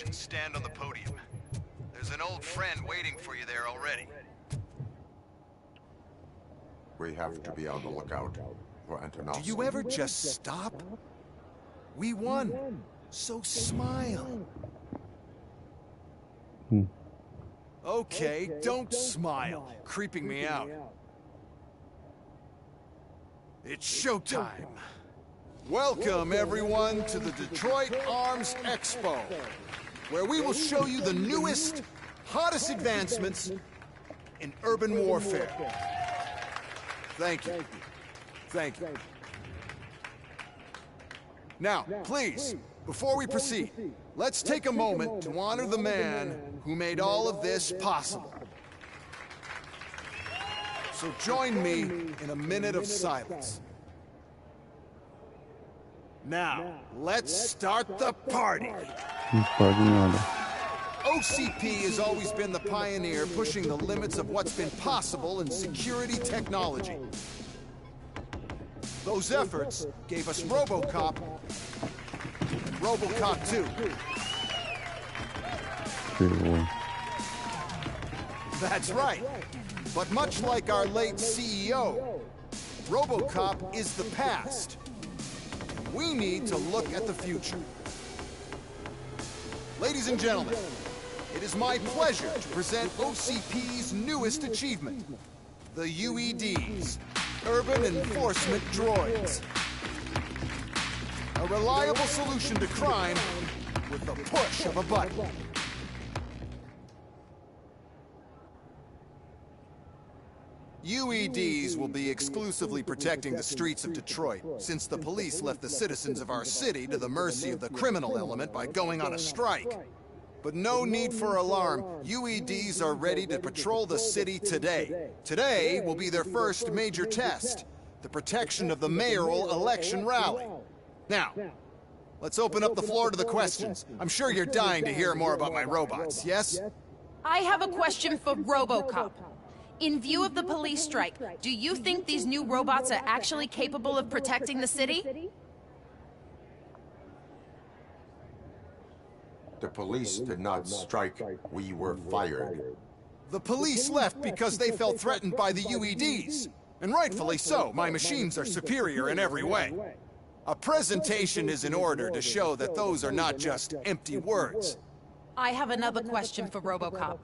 and stand on the podium. There's an old friend waiting for you there already. We have to be on the lookout for Antonovsky. Do you ever just stop? We won, so smile. Okay, don't smile, creeping me out. It's showtime. Welcome, everyone, to the Detroit Arms Expo, where we will show you the newest, hottest advancements in urban warfare. Thank you. Thank you. Now, please, before we proceed, let's take a moment to honor the man who made all of this possible. So join me in a minute of silence. Now, let's start the party. OCP has always been the pioneer pushing the limits of what's been possible in security technology. Those efforts gave us ROBOCOP and ROBOCOP 2. That's right. But much like our late CEO, ROBOCop is the past. We need to look at the future. Ladies and gentlemen, it is my pleasure to present OCP's newest achievement, the UEDs, Urban Enforcement Droids. A reliable solution to crime with the push of a button. UEDs will be exclusively protecting the streets of Detroit, since the police left the citizens of our city to the mercy of the criminal element by going on a strike. But no need for alarm. UEDs are ready to patrol the city today. Today will be their first major test, the protection of the mayoral election rally. Now, let's open up the floor to the questions. I'm sure you're dying to hear more about my robots, yes? I have a question for ROBOCOP. In view of the police strike, do you think these new robots are actually capable of protecting the city? The police did not strike. We were fired. The police left because they felt threatened by the UEDs. And rightfully so. My machines are superior in every way. A presentation is in order to show that those are not just empty words. I have another question for ROBOCOP.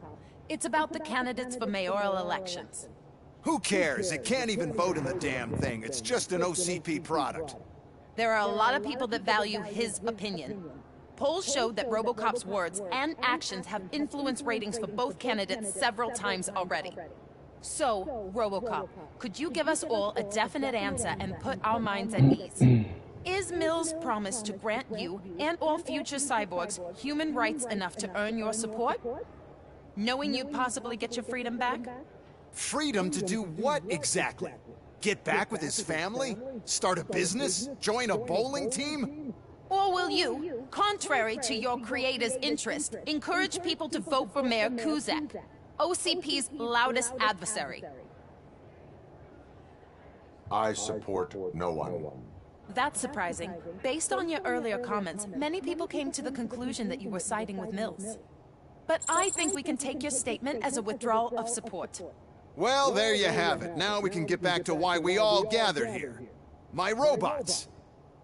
It's about the candidates for mayoral elections. Who cares? It can't even vote in the damn thing. It's just an OCP product. There are a lot of people that value his opinion. Polls showed that ROBOCOP's words and actions have influenced ratings for both candidates several times already. So, ROBOCOP, could you give us all a definite answer and put our minds at ease? Is Mills' promise to grant you and all future cyborgs human rights enough to earn your support? Knowing you'd possibly get your freedom back? Freedom to do what exactly? Get back with his family? Start a business? Join a bowling team? Or will you, contrary to your creator's interest, encourage people to vote for Mayor Kuzak, OCP's loudest adversary? I support no one. That's surprising. Based on your earlier comments, many people came to the conclusion that you were siding with Mills. But I think we can take your statement as a withdrawal of support. Well, there you have it. Now we can get back to why we all gathered here. My robots.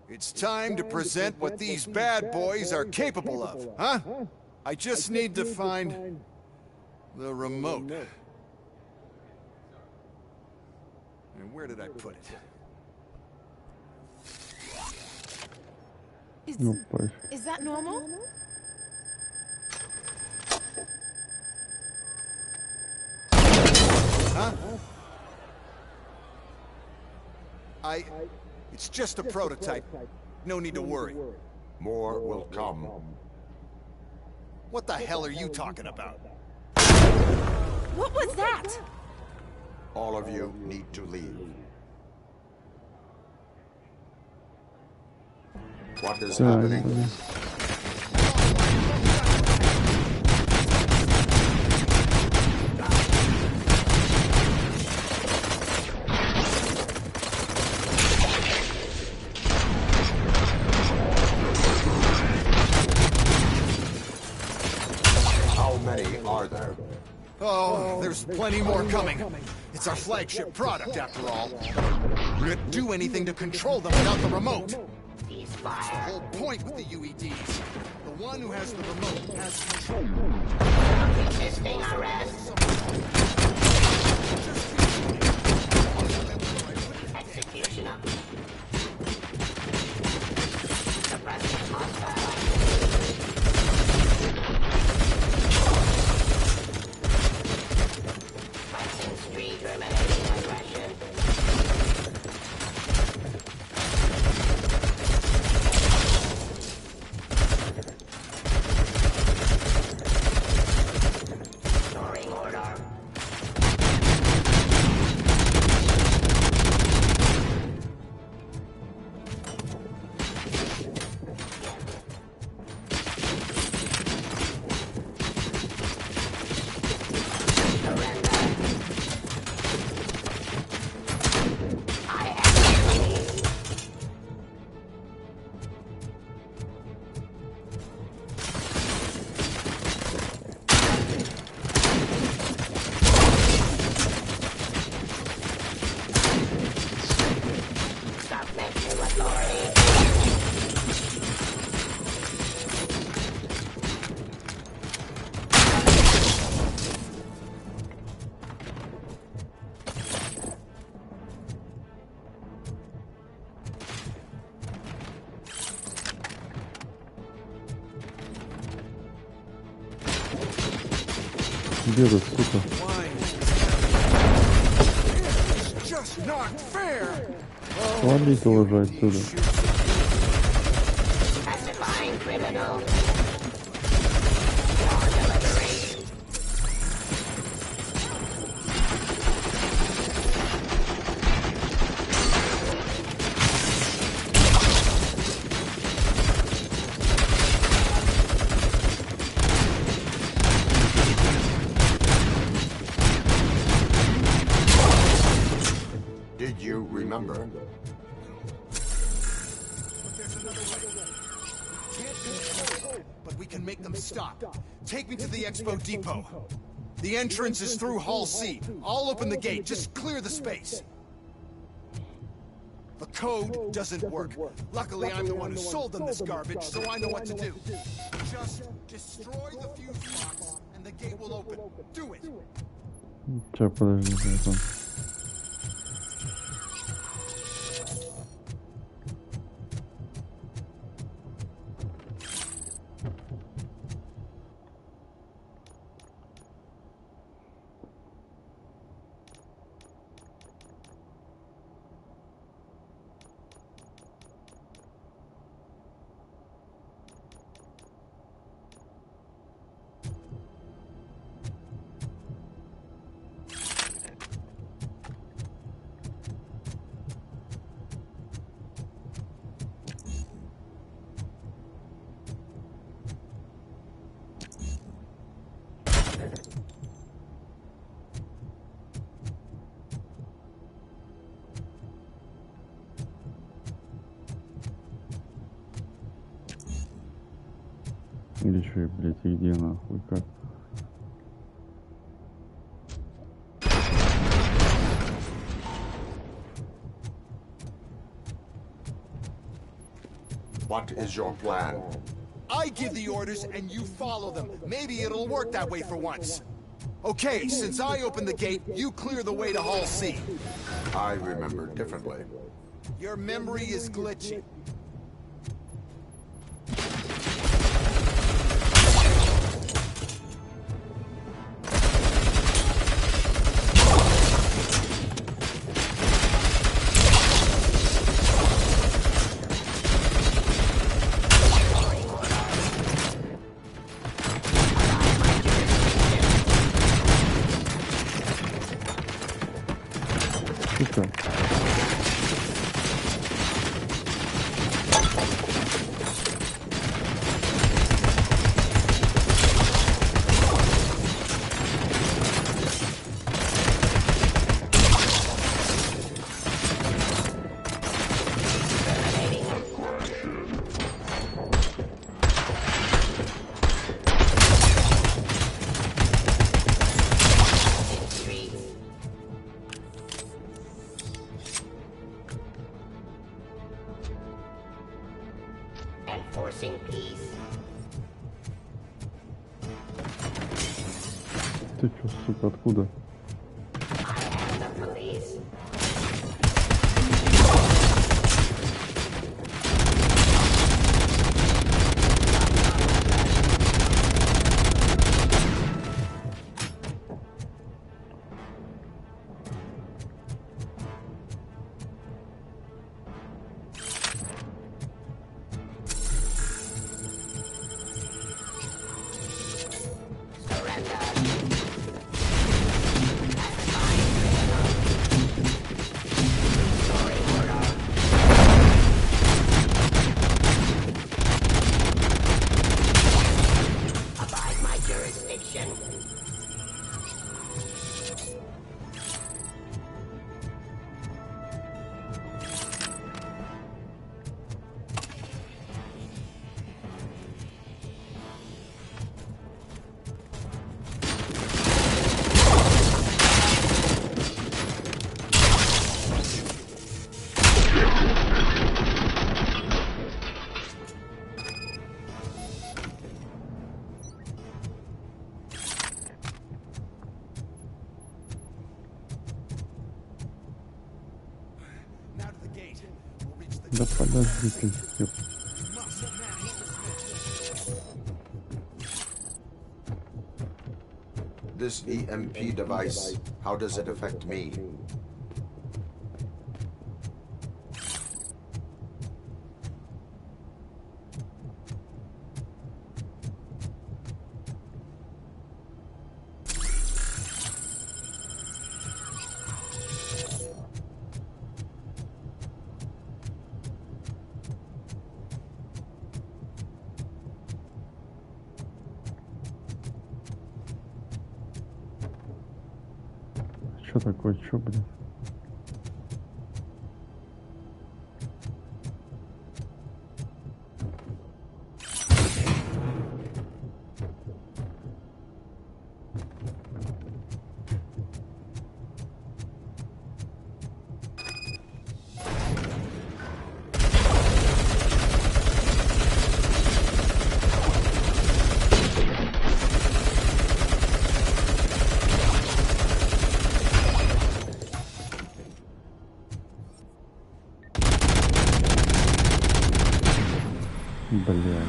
It's time to present what these bad boys are capable of, huh? I just need to find the remote. And where did I put it? Is that normal? Huh? It's just a prototype. No need to worry. More will come. What the hell are you talking about? What was that? All of you need to leave. What is happening? there? Oh, there's plenty more coming. It's our flagship product, after all. We can't do anything to control them without the remote. That's the whole point with the UEDs. The one who has the remote has control. Resisting arrest. Executioner. Suppressing hostile fighting street, eliminating aggression. Restoring order. Где тут, сука? Валите уже отсюда. Did you remember? But we can make them stop. Take me to the Expo Depot. The entrance is through Hall C. I'll open the gate. Just clear the space. The code doesn't work. Luckily, I'm the one who sold them this garbage, so I know what to do. Just destroy the fuse box, and the gate will open. Do it. Сейчас, подожди, телефон. Или что, блядь, и где нахуй, как? What is your plan? I give the orders and you follow them. Maybe it'll work that way for once. Okay, since I opened the gate, you clear the way to Hall C. I remember differently. Your memory is glitchy. Ты чё, сука, откуда? I am the police. Да подожди ты, ёп. This EMP device, how does it affect me? Что такое, чё, блин? Бля.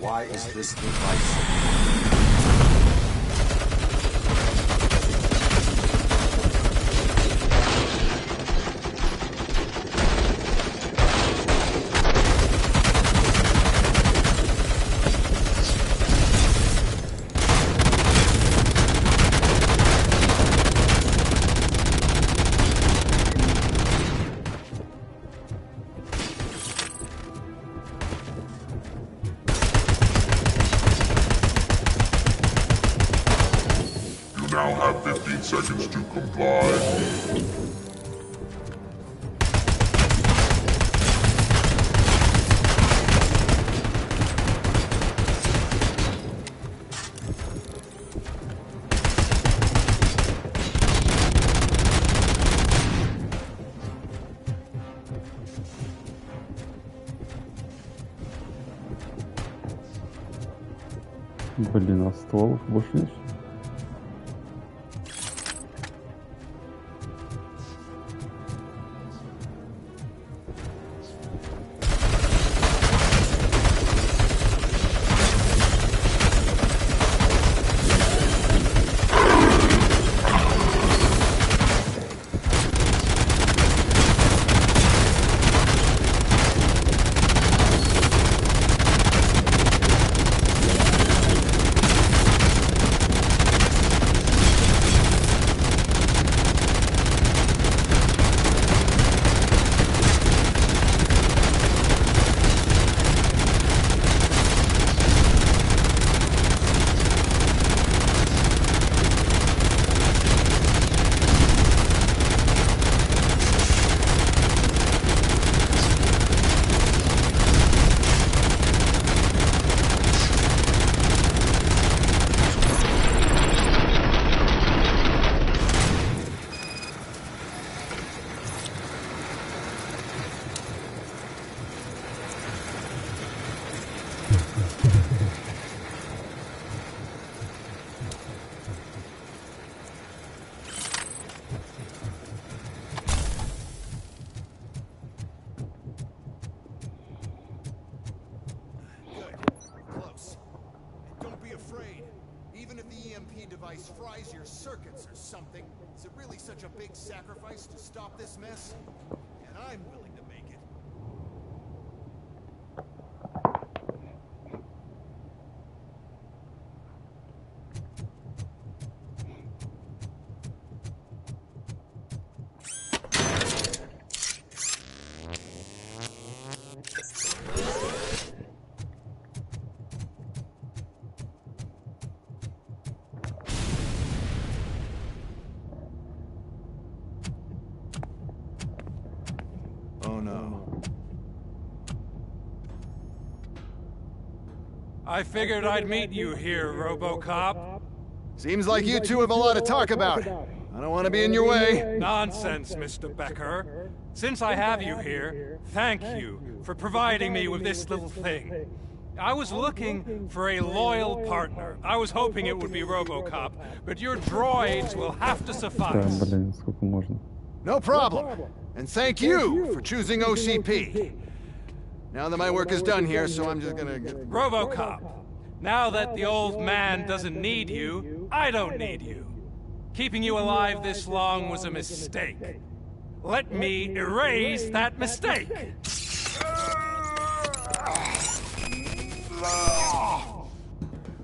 Why is this device? Now have 15 seconds to comply. Блин, а стволов больше нет? such a big sacrifice to stop this mess, and I'm willing to make it. Oh no. I figured I'd meet you here, RoboCop. Seems like you two have a lot to talk about. I don't want to be in your way. Nonsense, Mr. Becker. Since I have you here, thank you for providing me with this little thing. I was looking for a loyal partner. I was hoping it would be RoboCop, but your droids will have to Да, suffice. блин, сколько можно. No problem. And thank you for choosing OCP. Now that my work is done here, so I'm just gonna... RoboCop, now that the old man doesn't need you, I don't need you. Keeping you alive this long was a mistake. Let me erase that mistake.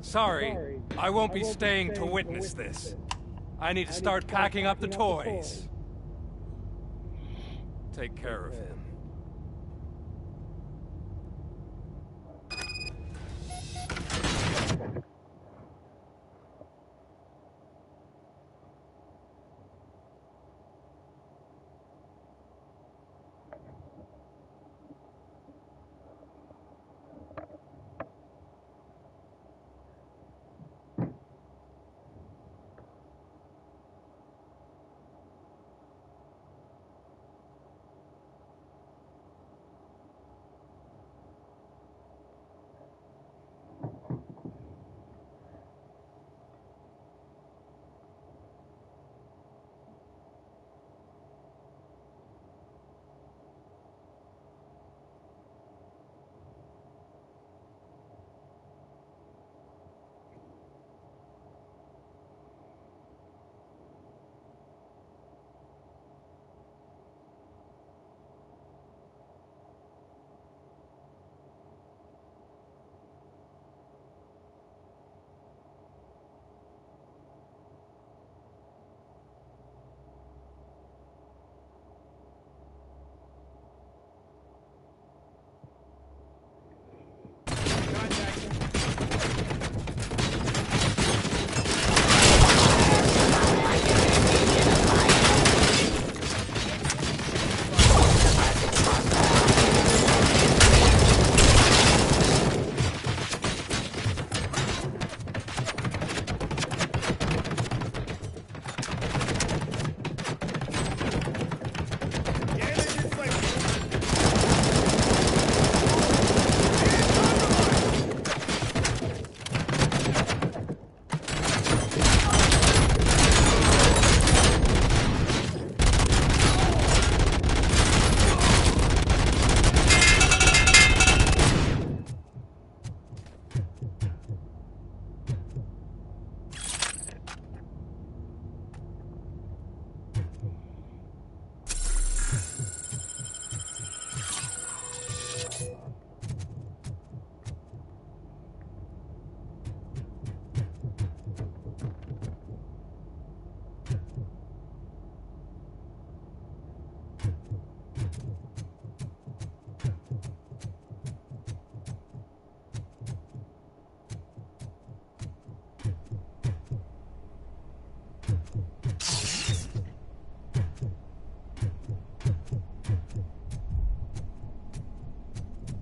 Sorry, I won't be staying to witness this. I need to start packing up the toys. Take care of him.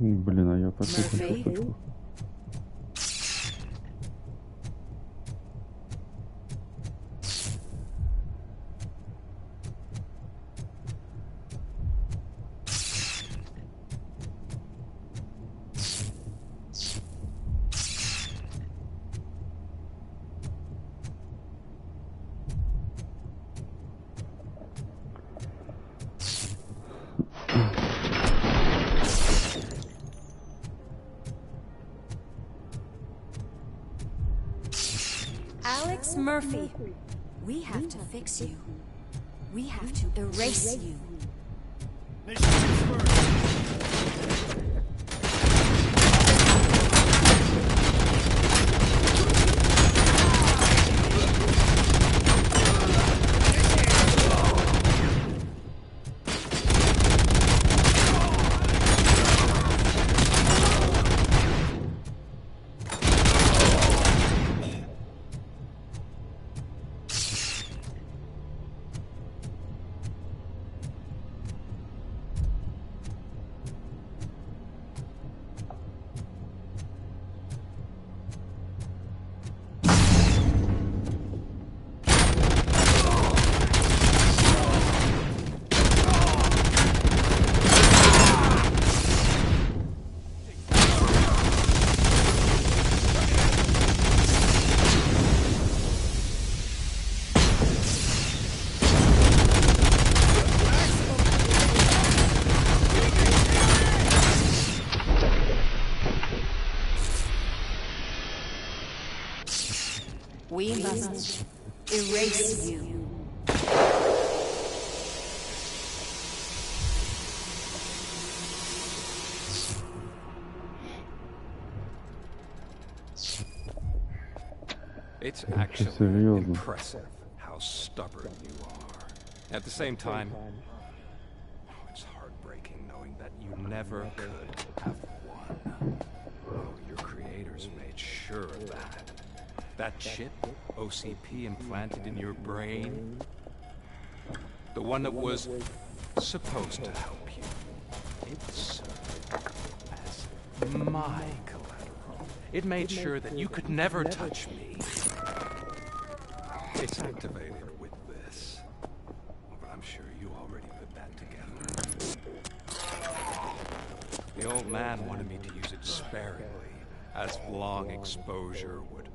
Блин, а я так не хочу. Murphy, we have to fix you. We have to erase you. Mission transferred. We must erase you. It's actually impressive how stubborn you are. At the same time, it's heartbreaking knowing that you never could have won. Oh, your creators made sure of that. That chip OCP implanted in your brain, the one that was supposed to help you, it served as my collateral. It made sure that you could never touch me. It's activated with this, but I'm sure you already put that together. The old man wanted me to use it sparingly, as long exposure would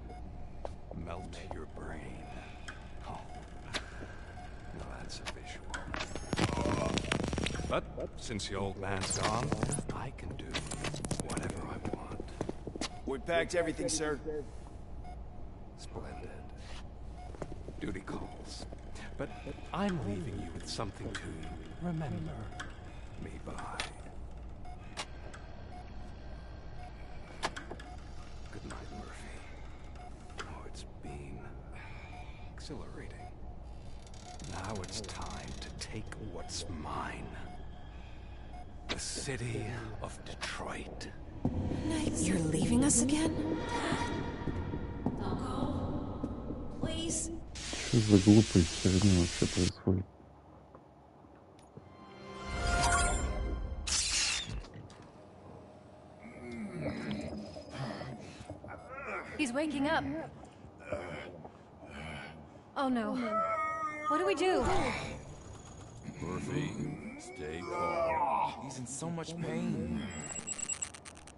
melt your brain. Oh, now that's a visual. But since the old man's gone, I can do whatever I want. We packed everything, sir. Splendid. Duty calls. But I'm leaving you with something to remember me by. Good night, Murphy. Oh, it's been exhilarating. Now it's time to take what's mine. The city of Detroit. You're leaving us again? Don't go. Please. Что за глупая херня вообще происходит? He's waking up. Oh no. What do we do? Murphy, stay calm. He's in so much pain.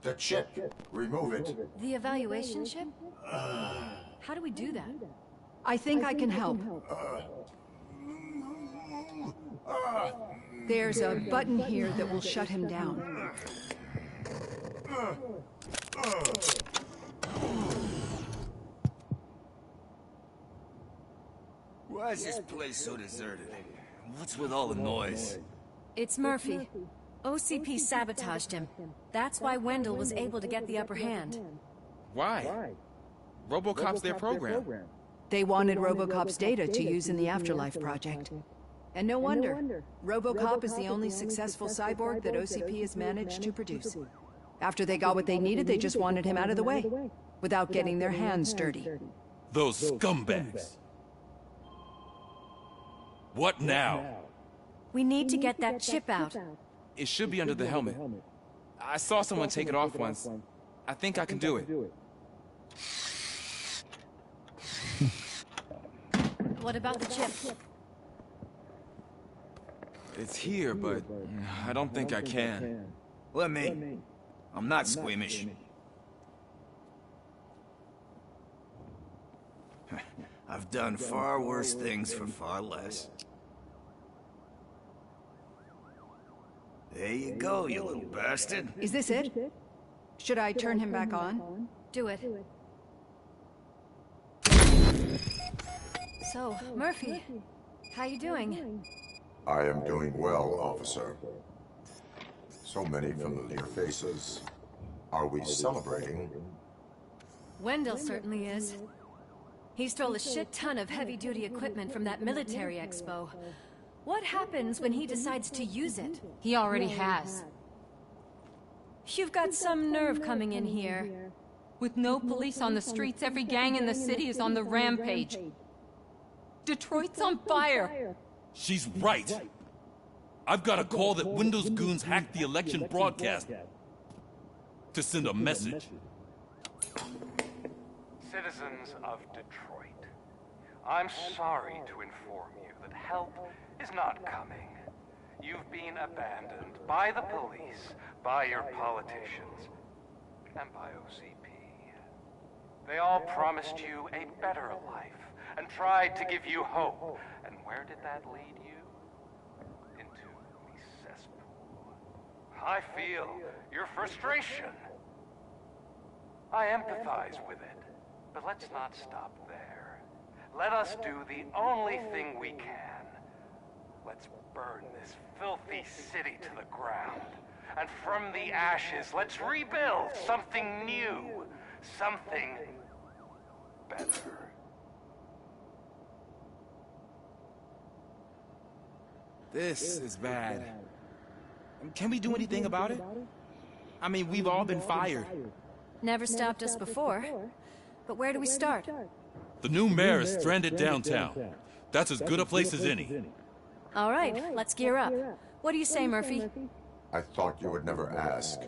The chip. Remove it. The evaluation chip? How do we do that? I think I can help. There's a button here that will shut him down. Why is this place so deserted? What's with all the noise? It's Murphy. OCP sabotaged him. That's why Wendell was able to get the upper hand. Why? ROBOCOP's their program. They wanted ROBOCOP's data to use in the Afterlife project. And no wonder. ROBOCOP is the only successful cyborg that OCP has managed to produce. After they got what they needed, they just wanted him out of the way, without getting their hands dirty. Those scumbags. What now? We need to get that chip out. It should be under the helmet. I saw someone take it off once. I think I can do it. What about the chip? It's here, but I don't think I can. Let me. I'm not squeamish. I've done far worse things for far less. There you go, you little bastard. Is this it? Should I turn him back on? Do it. So, Murphy, How you doing? I am doing well, officer. So many familiar faces. Are we celebrating? Wendell certainly is. He stole a shit ton of heavy-duty equipment from that military expo. What happens when he decides to use it? He already has. You've got some nerve coming in here. With no police on the streets, every gang in the city is on the rampage. Detroit's on fire. She's right. I've got a call that Windows goons hacked the election broadcast to send a message. Citizens of Detroit, I'm sorry to inform you that help is not coming. You've been abandoned by the police, by your politicians, and by OCP. They all promised you a better life and tried to give you hope. And where did that lead you? Into the cesspool. I feel your frustration. I empathize with it, but let's not stop there. Let us do the only thing we can. Let's burn this filthy city to the ground. And from the ashes, let's rebuild something new. Something better. This is bad. Can we do anything about it? I mean, we've all been fired. Never stopped us before. But where do we start? The new mayor is stranded downtown. That's as good a place as any. All right, let's gear up. What do you say, Murphy? I thought you would never ask.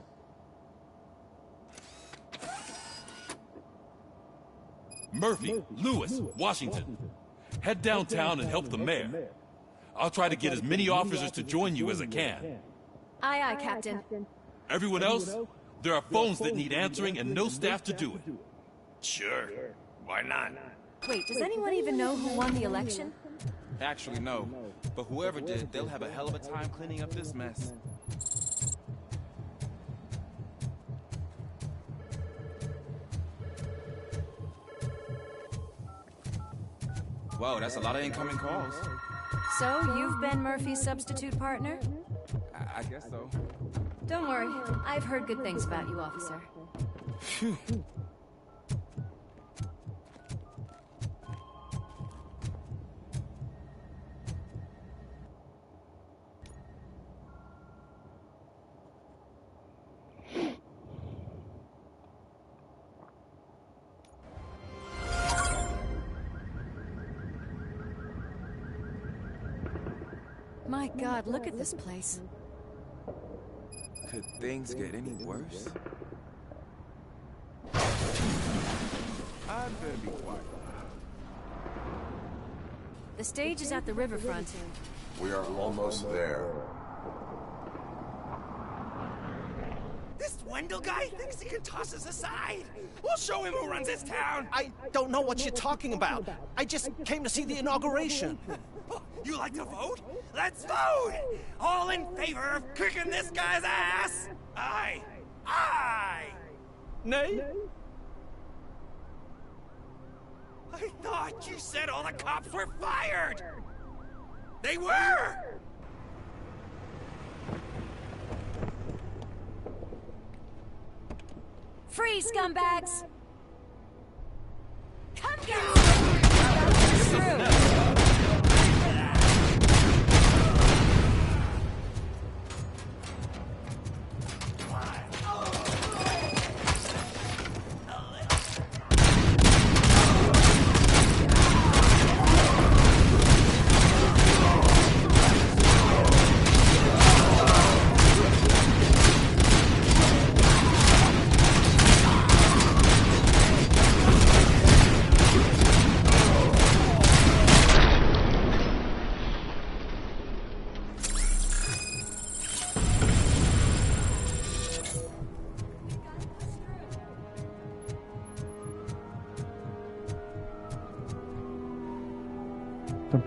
Murphy, Lewis, Washington. Head downtown and help the mayor. I'll try to get as many officers to join you as I can. Aye, aye, Captain. Everyone else, there are phones that need answering and no staff to do it. Sure. Why not? Wait, does anyone even know who won the election? Actually, no. But whoever did, they'll have a hell of a time cleaning up this mess. Whoa, that's a lot of incoming calls. So, you've been Murphy's substitute partner? I guess so. Don't worry, I've heard good things about you, officer. Phew. My God, look at this place. Could things get any worse? I'd better be quiet. The stage is at the riverfront. We are almost there. This Wendell guy thinks he can toss us aside. We'll show him who runs this town. I don't know what you're talking about. I just came to see the inauguration. You like to vote? Let's vote! All in favor of kicking this guy's ass? Aye. Aye! Nay? I thought you said all the cops were fired! They were! Free, scumbags! Come get through!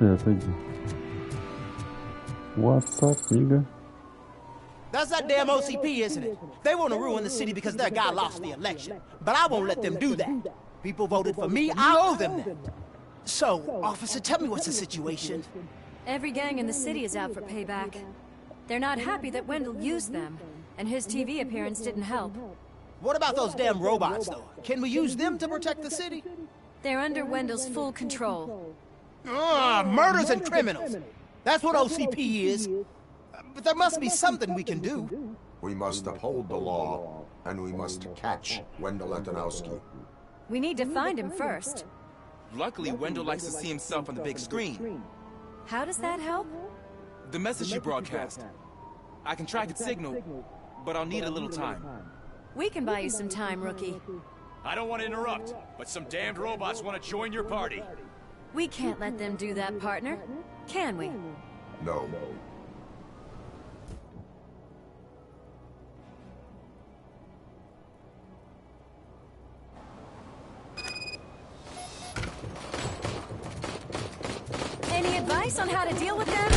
Отойди. What's up, nigga? That's that damn OCP, isn't it? They want to ruin the city because their guy lost the election. But I won't let them do that. People voted for me, I owe them that. So, officer, tell me what's the situation. Every gang in the city is out for payback. They're not happy that Wendell used them, and his TV appearance didn't help. What about those damn robots, though? Can we use them to protect the city? They're under Wendell's full control. Murders and criminals. That's what OCP is. But there must be something we can do. We must uphold the law, and we must catch Wendell Letonowski. We need to find him first. Luckily, Wendell likes to see himself on the big screen. How does that help? The message you broadcast. I can track its signal, but I'll need a little time. We can buy you some time, rookie. I don't want to interrupt, but some damned robots want to join your party. We can't let them do that, partner. Can we? No. Any advice on how to deal with them?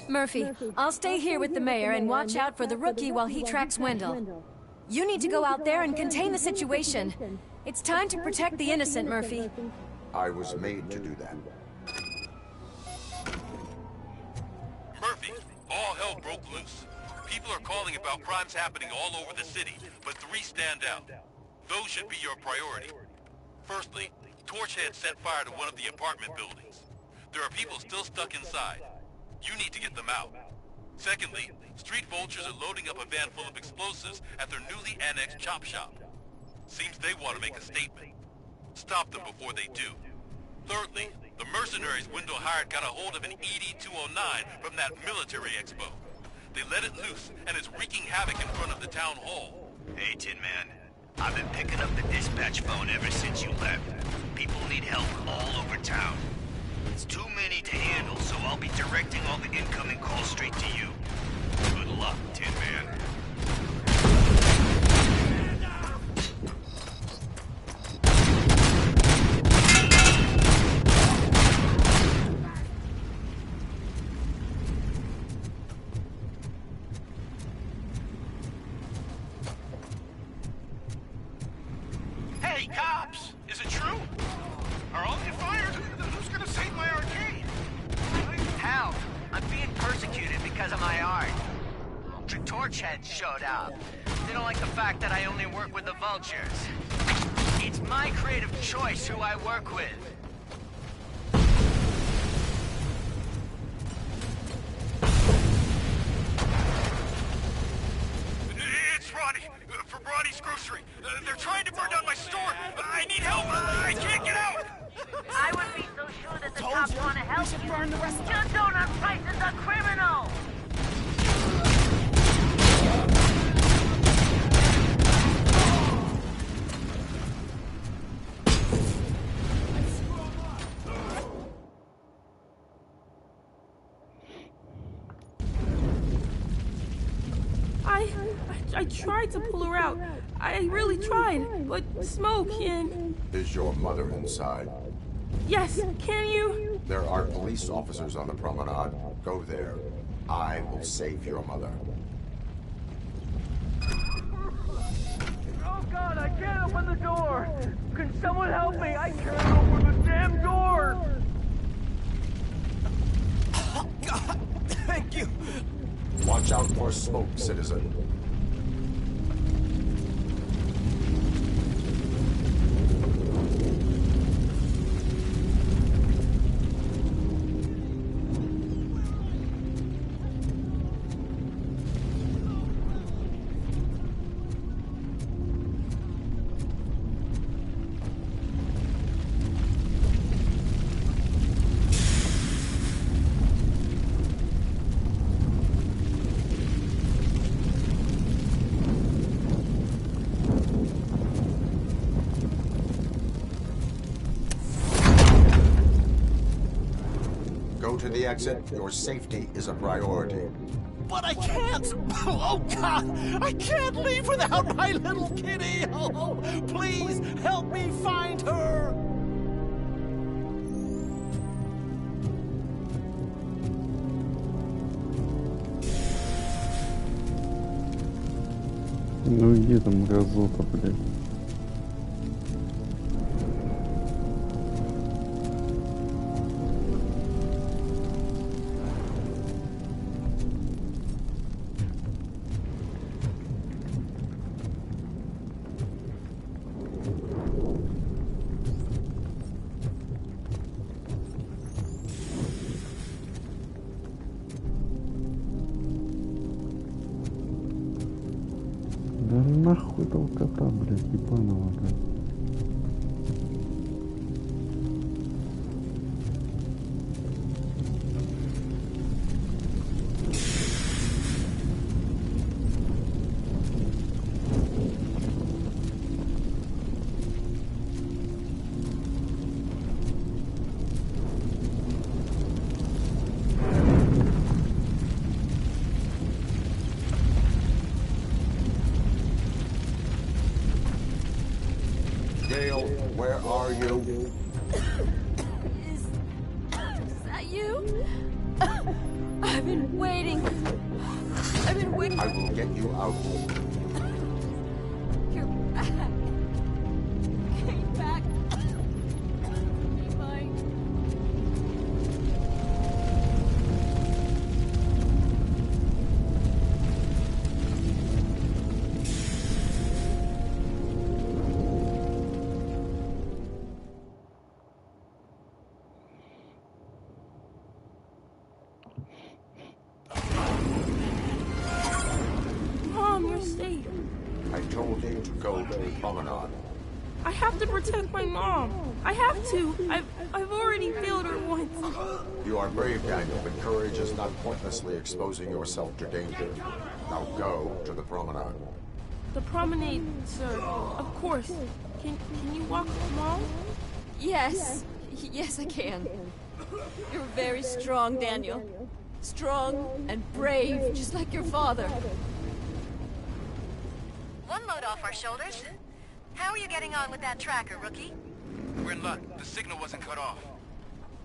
Murphy, I'll stay here with the mayor and watch out for the rookie while he tracks Wendell. You need to go out there and contain the situation. It's time to protect the innocent, Murphy. I was made to do that. Murphy, all hell broke loose. People are calling about crimes happening all over the city, but 3 stand out. Those should be your priority. Firstly, Torchhead set fire to one of the apartment buildings. There are people still stuck inside. You need to get them out. Secondly, street vultures are loading up a van full of explosives at their newly annexed chop shop. Seems they want to make a statement. Stop them before they do. Thirdly, the mercenaries Wendell hired got a hold of an ED-209 from that military expo. They let it loose, and it's wreaking havoc in front of the town hall. Hey, Tin Man. I've been picking up the dispatch phone ever since you left. People need help all over town. It's too many to handle, so I'll be directing all the incoming calls straight to you. Good luck, Tin Man. Hey, cops! Is it true? Are all you fired? Who's gonna save my arcade? Hell, I'm being persecuted because of my art. The Torchheads showed up. They don't like the fact that I only work with the vultures. It's my creative choice who I work with. It's Ronnie, from Ronnie's Grocery. They're trying to burn down my store. I need help. I can't get out. I would be so sure that the cops want to help you. Burn the rest of your donut price is a criminal. I tried to pull her out. I really tried, but smoke and... Is your mother inside? Yes, can you? There are police officers on the promenade. Go there. I will save your mother. Oh God, I can't open the door! Can someone help me? I can't open the damn door! Oh God, thank you! Watch out for smoke, citizen. to the exit. Your safety is a priority. But I can't! Oh, God! I can't leave without my little kitty! Oh, please help me find her! Ну где там мразота, блядь? Да нахуй толкота, блядь, ебаного, блядь. Where are you? Is that you? I've been waiting. I've been waiting. I will get you out. You're back. Came back. Be mine. Mom, you're safe. I told you to go to the promenade. I have to protect my mom. I have to. I've already failed her once. You are brave, Daniel, but courage is not pointlessly exposing yourself to danger. Now go to the promenade. The promenade, sir. Of course. Can you walk, Mom? Yes. Yes, I can. You're very strong, Daniel. Strong and brave, just like your father. One load off our shoulders. How are you getting on with that tracker, rookie? We're in luck. The signal wasn't cut off.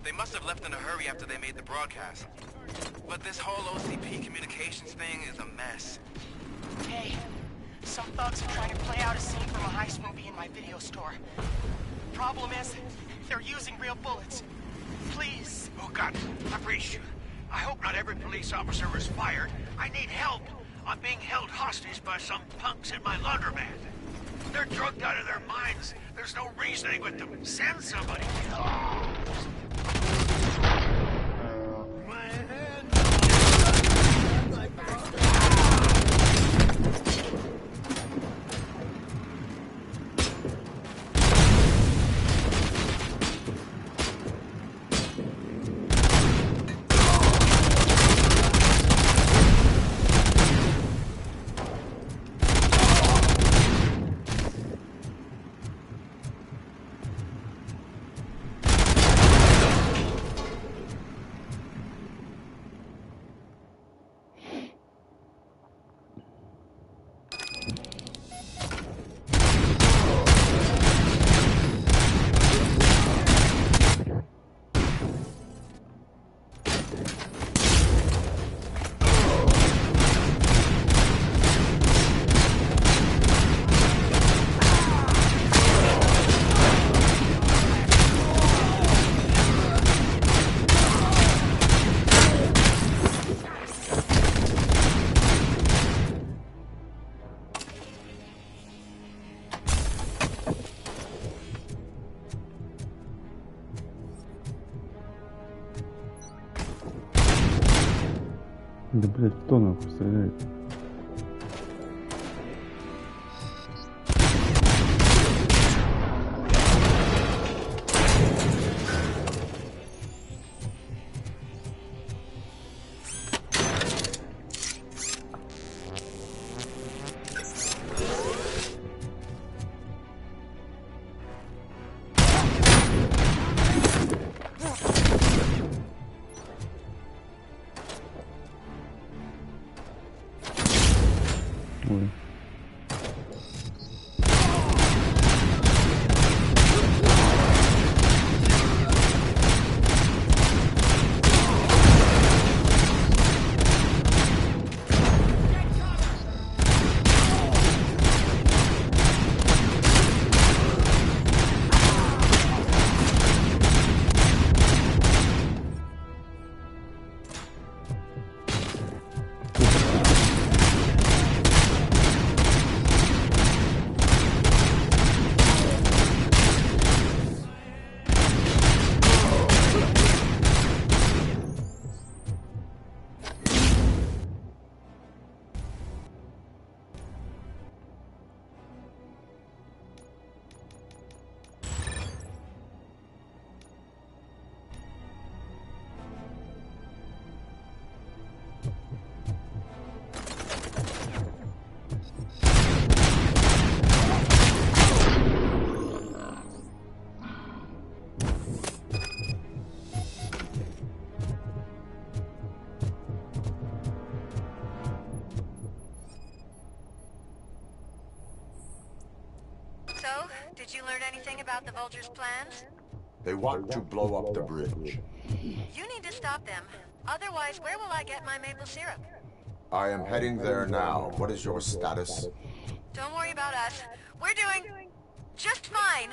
They must have left in a hurry after they made the broadcast. But this whole OCP communications thing is a mess. Hey, some thugs are trying to play out a scene from a heist movie in my video store. Problem is, they're using real bullets. Please. Oh, God, I'm pretty sure. I hope not every police officer was fired. I need help. I'm being held hostage by some punks in my laundromat. They're drugged out of their minds. There's no reasoning with them. Send somebody. Да, блядь, кто нахуй стреляет? Ой. Did you learn anything about the Vulture's plans? They want to blow up the bridge. You need to stop them. Otherwise, where will I get my maple syrup? I am heading there now. What is your status? Don't worry about us. We're doing just fine.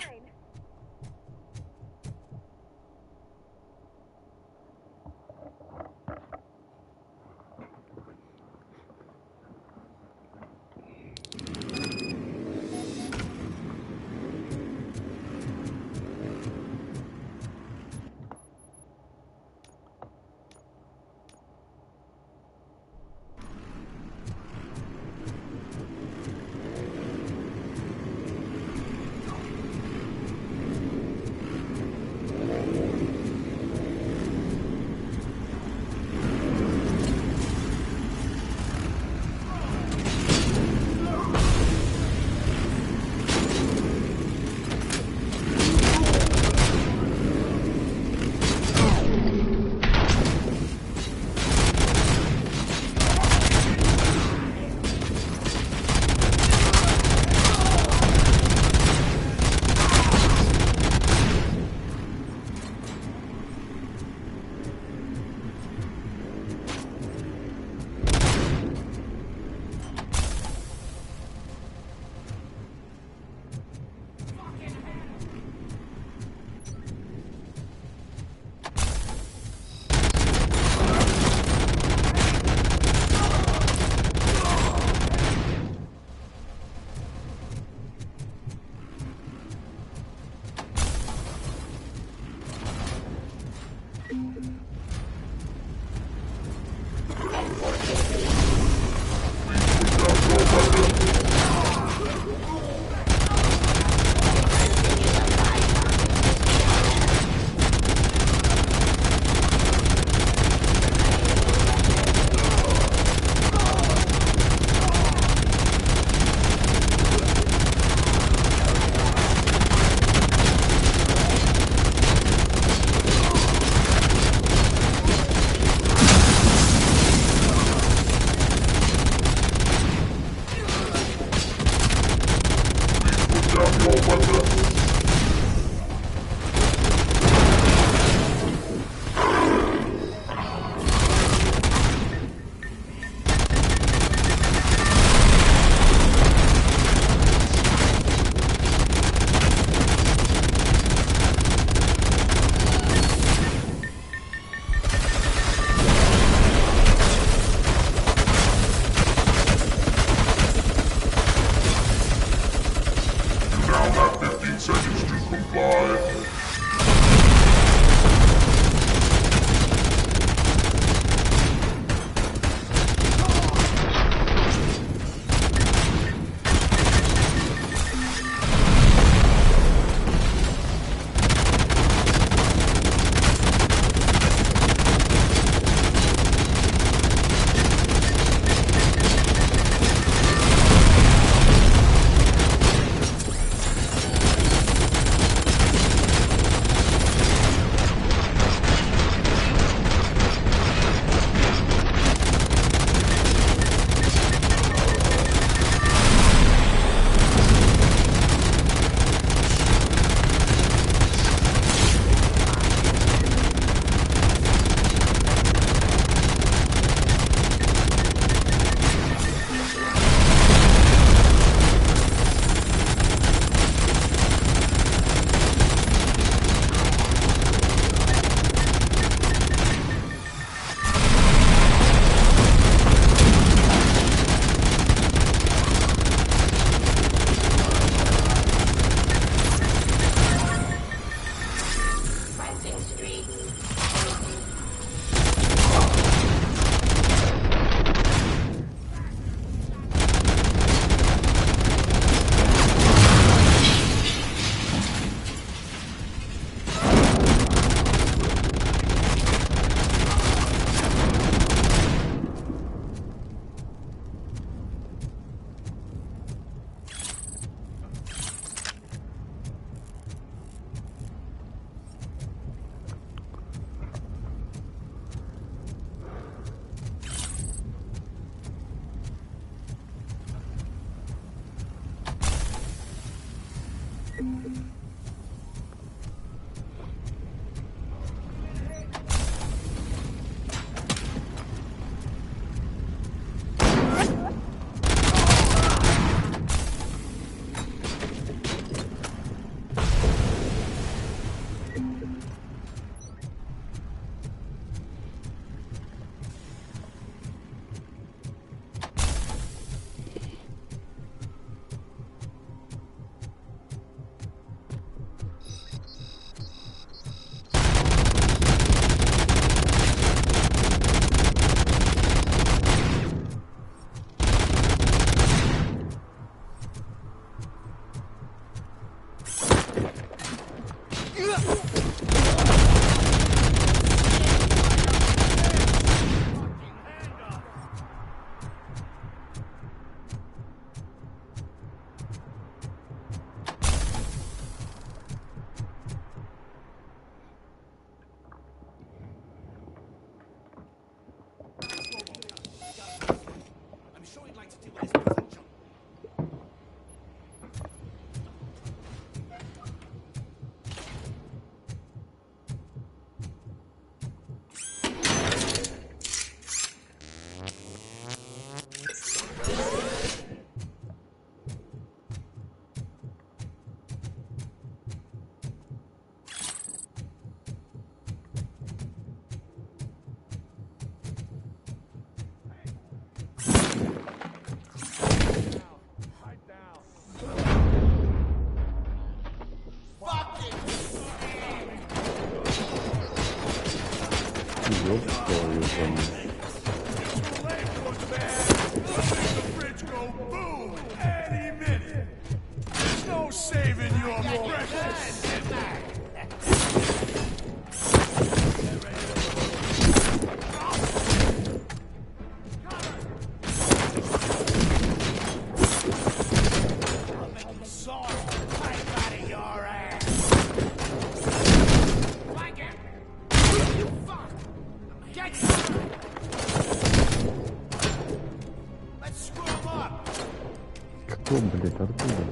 Кто, блядь, откуда?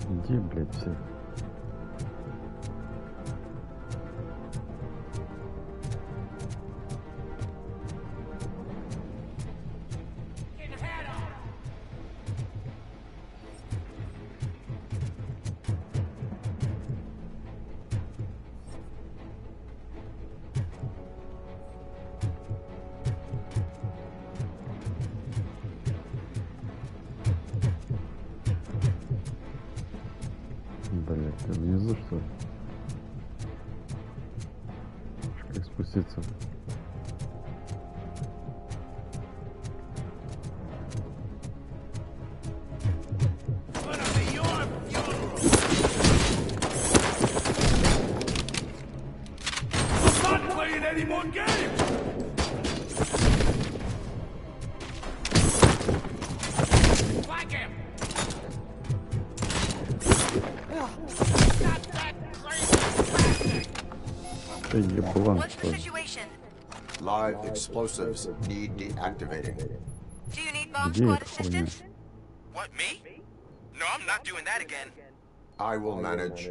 Где, блядь, все? Блять, ты внизу что ли? Как спуститься? What's the situation? Live explosives need deactivating. Do you need bomb squad assistance? What, me? No, I'm not doing that again. I will manage.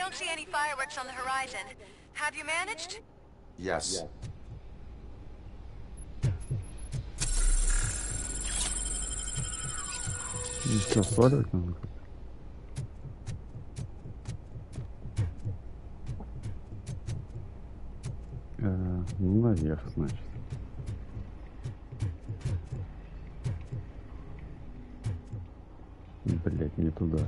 don't see any fireworks on the horizon. Have you managed? Yes. Что, сваливать надо? Ну, наверх, значит. Блять, не туда.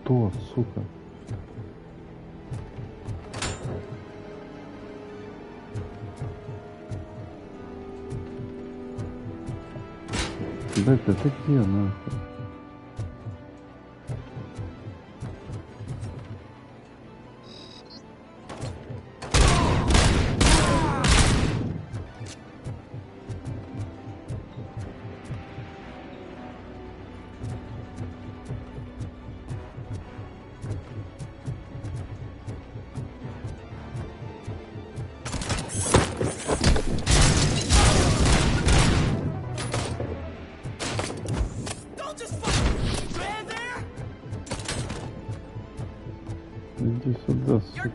Кто, сука? Да это где нахуй? Иди сюда, сука.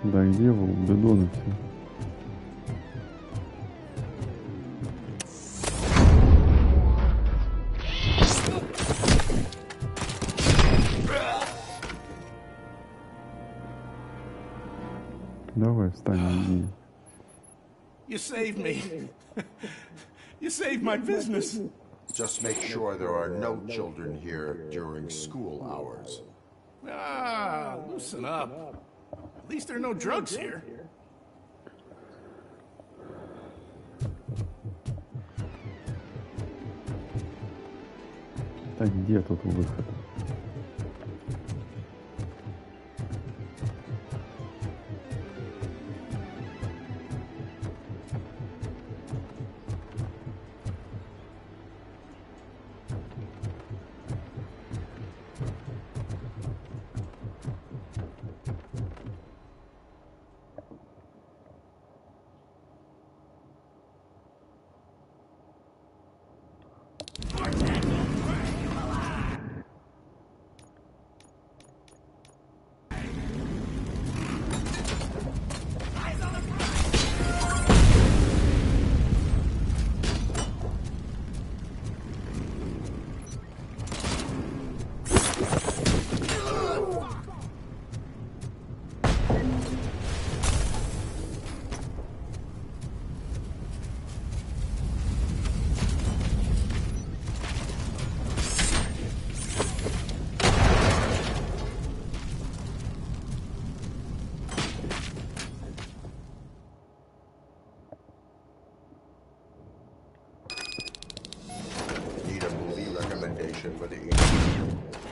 Да где вы, бедоны все? Давай, встань, иди. You saved me. You saved my business. Just make sure there are no children here during school hours. Ah, loosen up. At least there are no drugs here. Так где тут выход?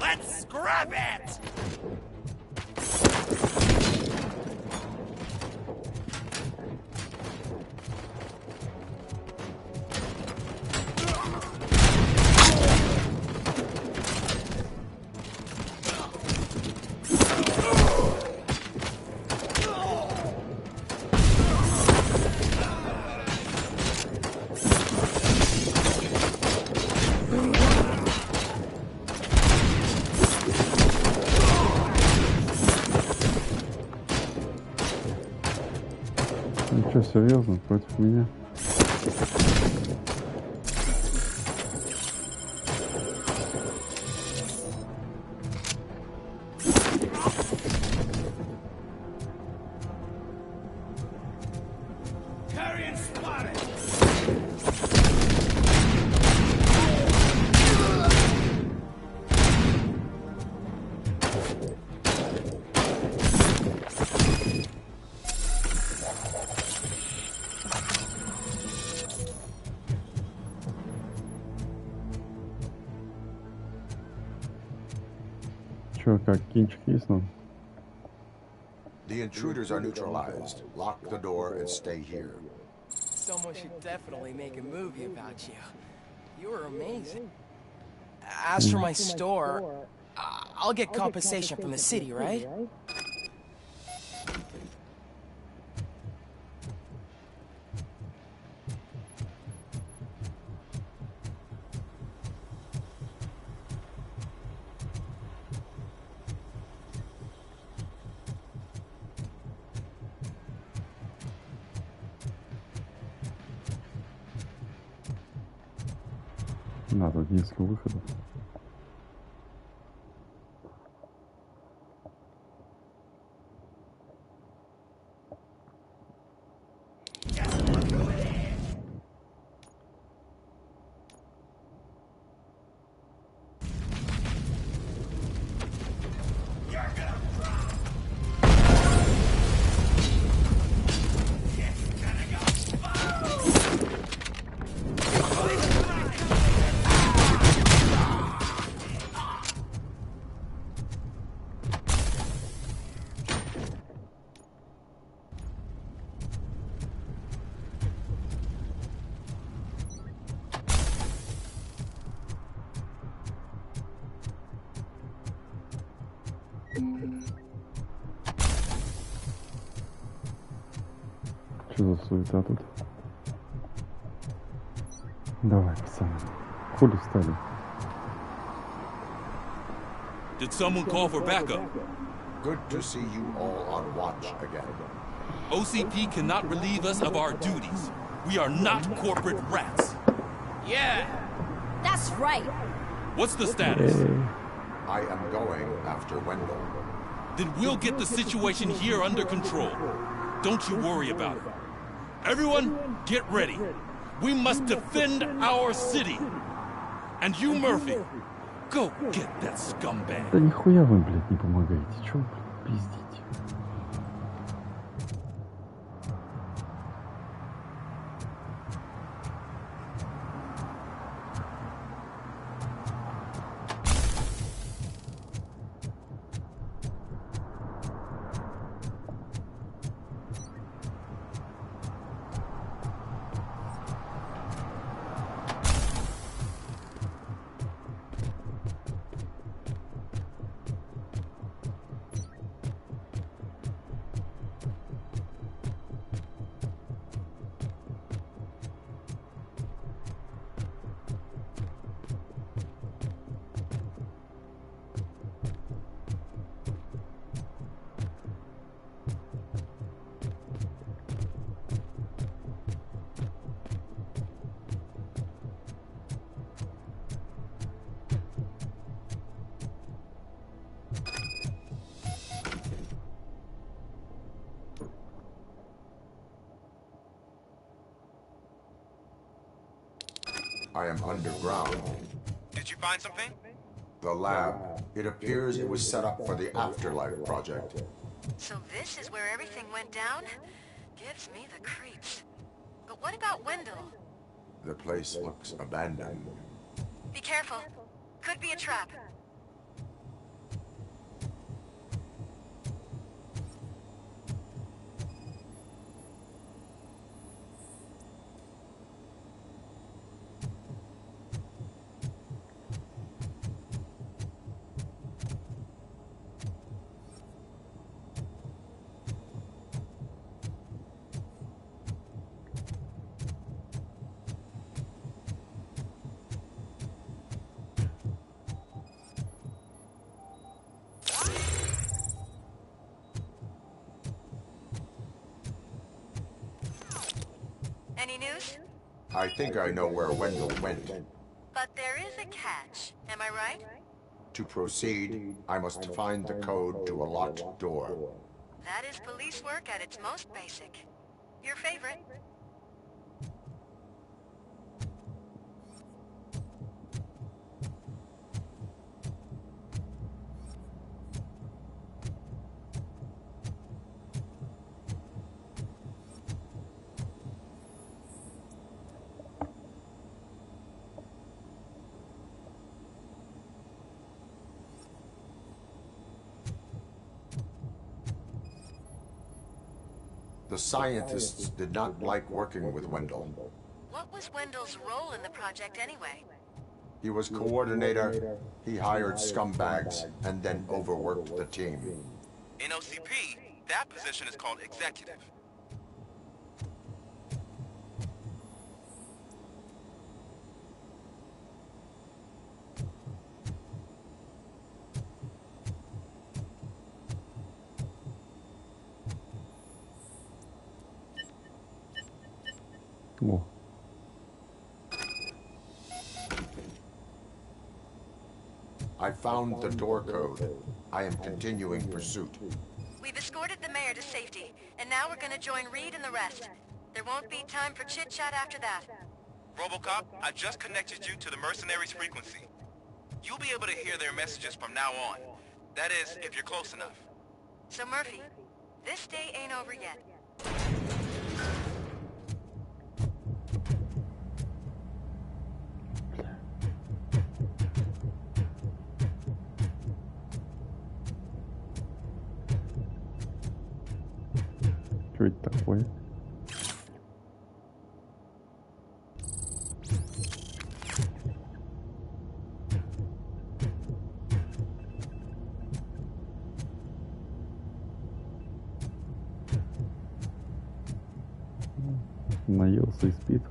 Let's grab it! Что, серьезно, против меня? Как кинчик есть нам? The intruders are neutralized. Lock the door and stay here. Someone should definitely make a movie about you. You were amazing. As for my store, I'll get compensation from the city, right? Да, тут несколько выходов. Что за суета тут? Давай, пацаны. Хули встали? Did someone call for backup? Good to see you all on watch again. OCP cannot relieve us of our duties. We are not corporate rats. Yeah! That's right! What's the status? I am going after Wendell. Then we'll get the situation here under control. Don't you worry about it. Everyone, get ready. We must defend our city. And you, Murphy, go get that scumbag. Да нихуя вы, блядь, не помогаете. Чё, блядь, пиздите? I am underground. Did you find something? The lab. It appears it was set up for the Afterlife project. So this is where everything went down? Gives me the creeps. But what about Wendell? The place looks abandoned. Be careful. Could be a trap. Any news? I think I know where Wendell went. But there is a catch. Am I right? To proceed, I must find the code to a locked door. That is police work at its most basic. Your favorite? The scientists did not like working with Wendell. What was Wendell's role in the project anyway? He was coordinator, he hired scumbags, and then overworked the team. In OCP, that position is called executive. О. I found the door code. I am continuing pursuit. We've escorted the mayor to safety, and now we're gonna join Reed and the rest. There won't be time for chit-chat after that. Robocop, I just connected you to the mercenaries' frequency. You'll be able to hear their messages from now on. That is, if you're close enough. So Murphy, this day ain't over yet. Что это такое? Наелся и спит.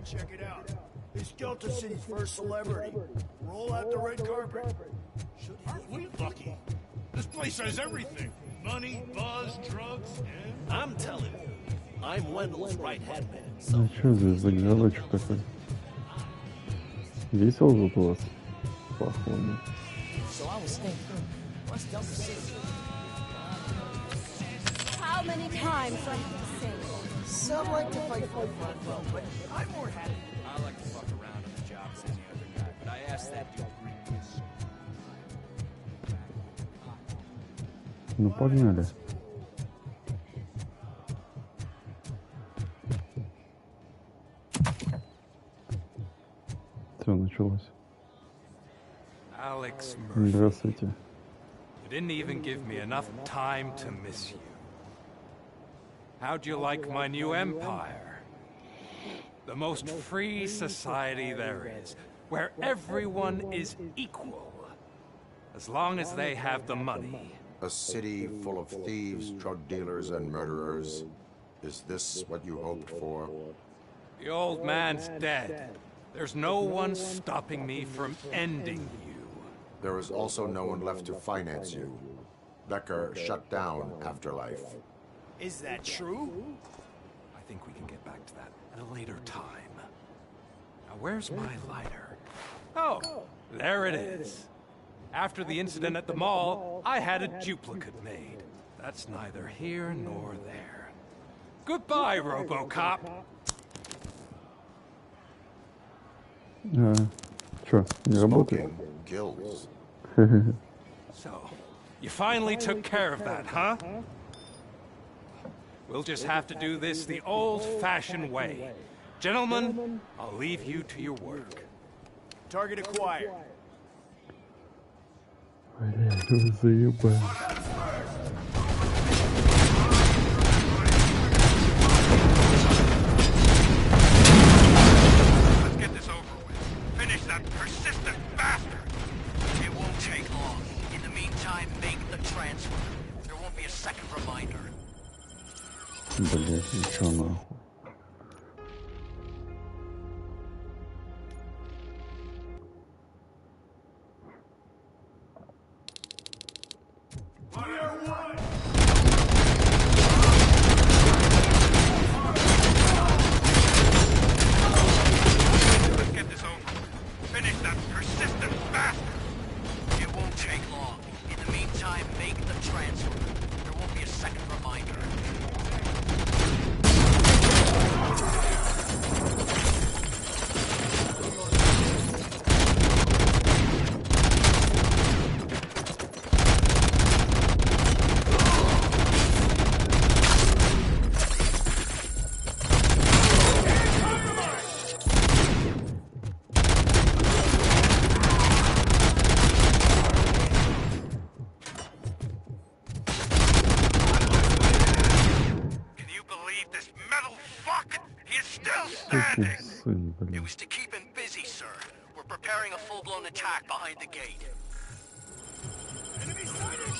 Check it out. It's Delta City's first celebrity. Roll out the red carpet. Aren't we lucky? This place has everything. Money, buzz, drugs, and... I'm telling you, I'm Wendell's right-hand man. Ну что здесь за городочек такой? Весело тут у вас, походу. So I was thinking, what's Delta City? How many times do I have to say? Some like to fight for fun, but I'm more happy. I like to fuck around on the job as any other guy, but I asked that dude to bring me a suit. Ну погнали. Все началось. Alex Murphy. Здравствуйте. You didn't even give me enough time to miss you. How'd you like my new empire? The most free society there is, where everyone is equal, as long as they have the money. A city full of thieves, drug dealers, and murderers. Is this what you hoped for? The old man's dead. There's no one stopping me from ending you. There is also no one left to finance you. Becker shut down Afterlife. Is that true? I think we can get back to that at a later time. Now, where's my lighter? Oh, there it is. After the incident at the mall, I had a duplicate made. That's neither here nor there. Goodbye, RoboCop. Чё, не работает? Gills. So, you finally took care of that, huh? We'll just have to do this the old-fashioned way. Gentlemen, I'll leave you to your work. Target acquired. Блядь, вы заебали. Let's get this over with. Finish that persistent bastard. It won't take long. In the meantime, make the transfer. There won't be a second reminder. Блядь, ничего нахуй. Let's get this over with. Finish that persistent bastard. It won't take long. In the meantime, make the transfer. There won't be a second reminder. It was to keep him busy, sir. We're preparing a full-blown attack behind the gate. Enemy sighted!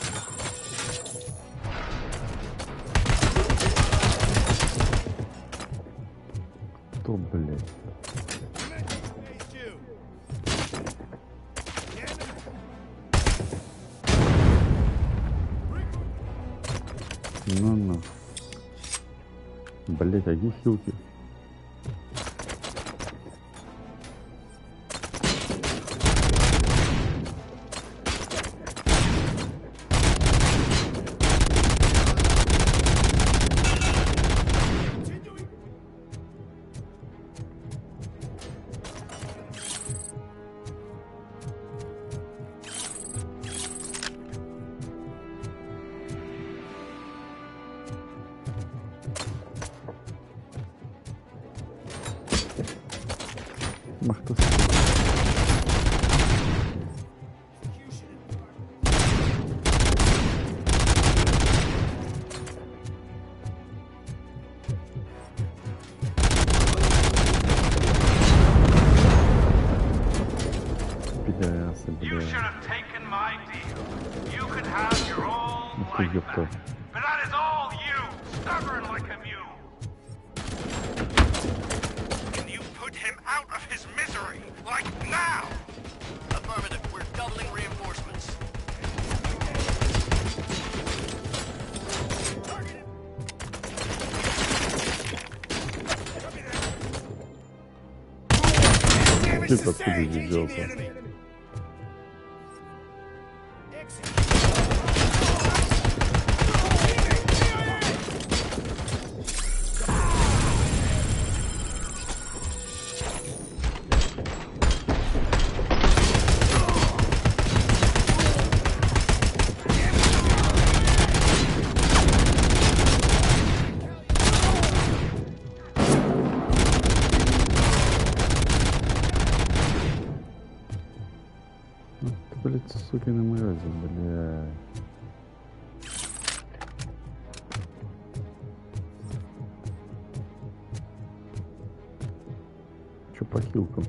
Кто, блядь? Ну-ну. Блядь, а где хилки? You should have taken my deal. You could have your own life back. But that is all you, stubborn like a mule. Can you put him out of his misery? Like now! Affirmative, we're doubling reinforcements. Типа откуда здесь взялся? Блять, сукины мрази, бля. Чё по хилкам?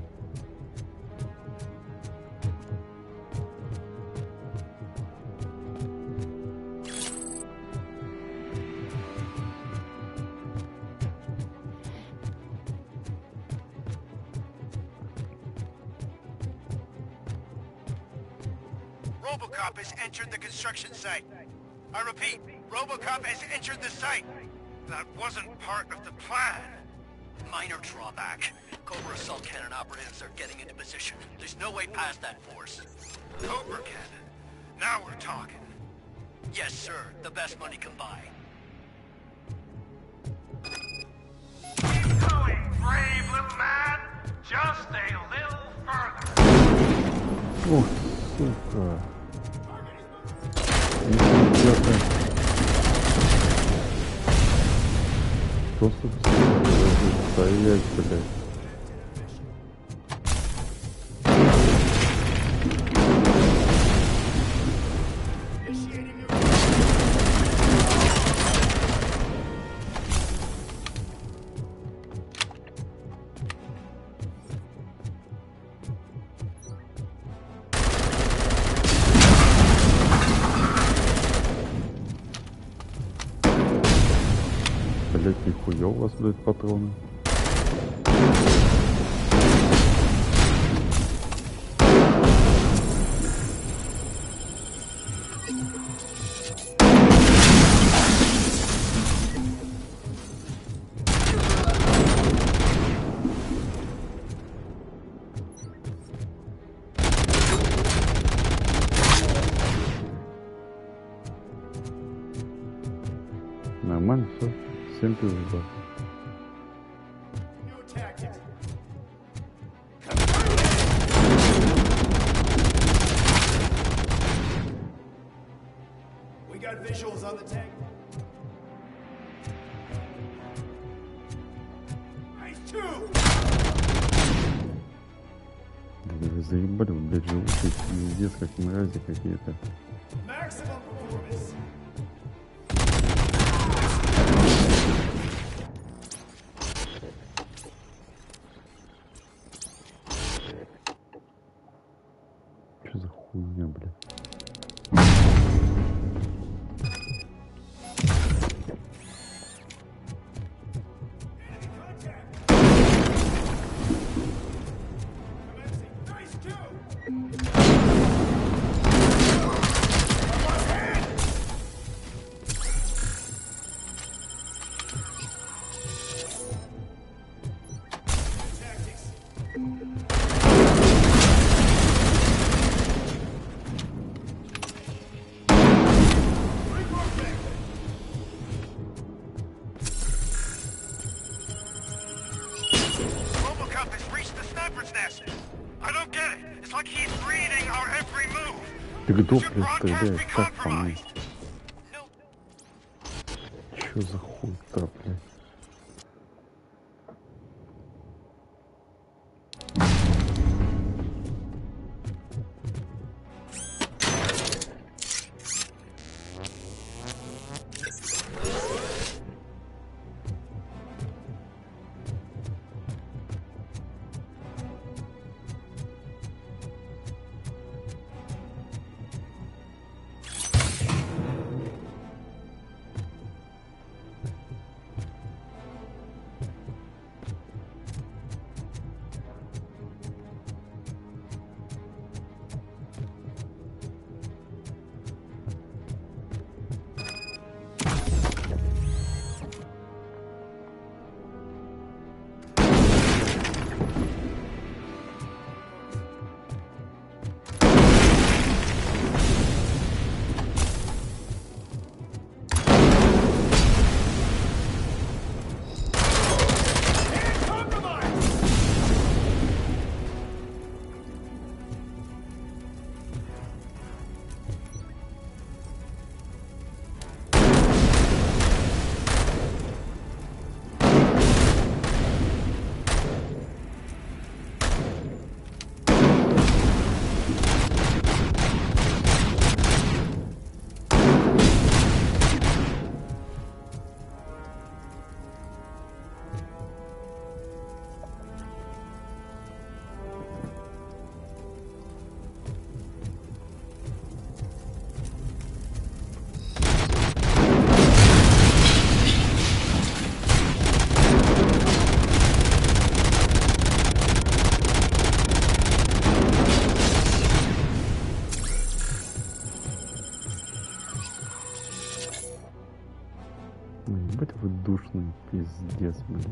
Robocop has entered the construction site. I repeat, Robocop has entered the site. That wasn't part of the plan. Minor drawback. Cobra assault cannon operatives are getting into position. There's no way past that force. Cobra cannon? Now we're talking. Yes, sir. The best money can buy. Keep going, brave little man. Just a little further. Ох, сука. Что, собственно, стоять, блядь. Блять, нихуя у вас, блядь, патроны. Нормально, все. Всем пизда. We got visuals on the tank. Nice two. Да вы заебали, блядь, живущие пиздец, как мрази какие-то. Maximum performance. Что за хуйня, блядь? Ты кто, блядь, стреляешь? Как по мне? Чё за хуйта, блядь? Пиздец, блядь.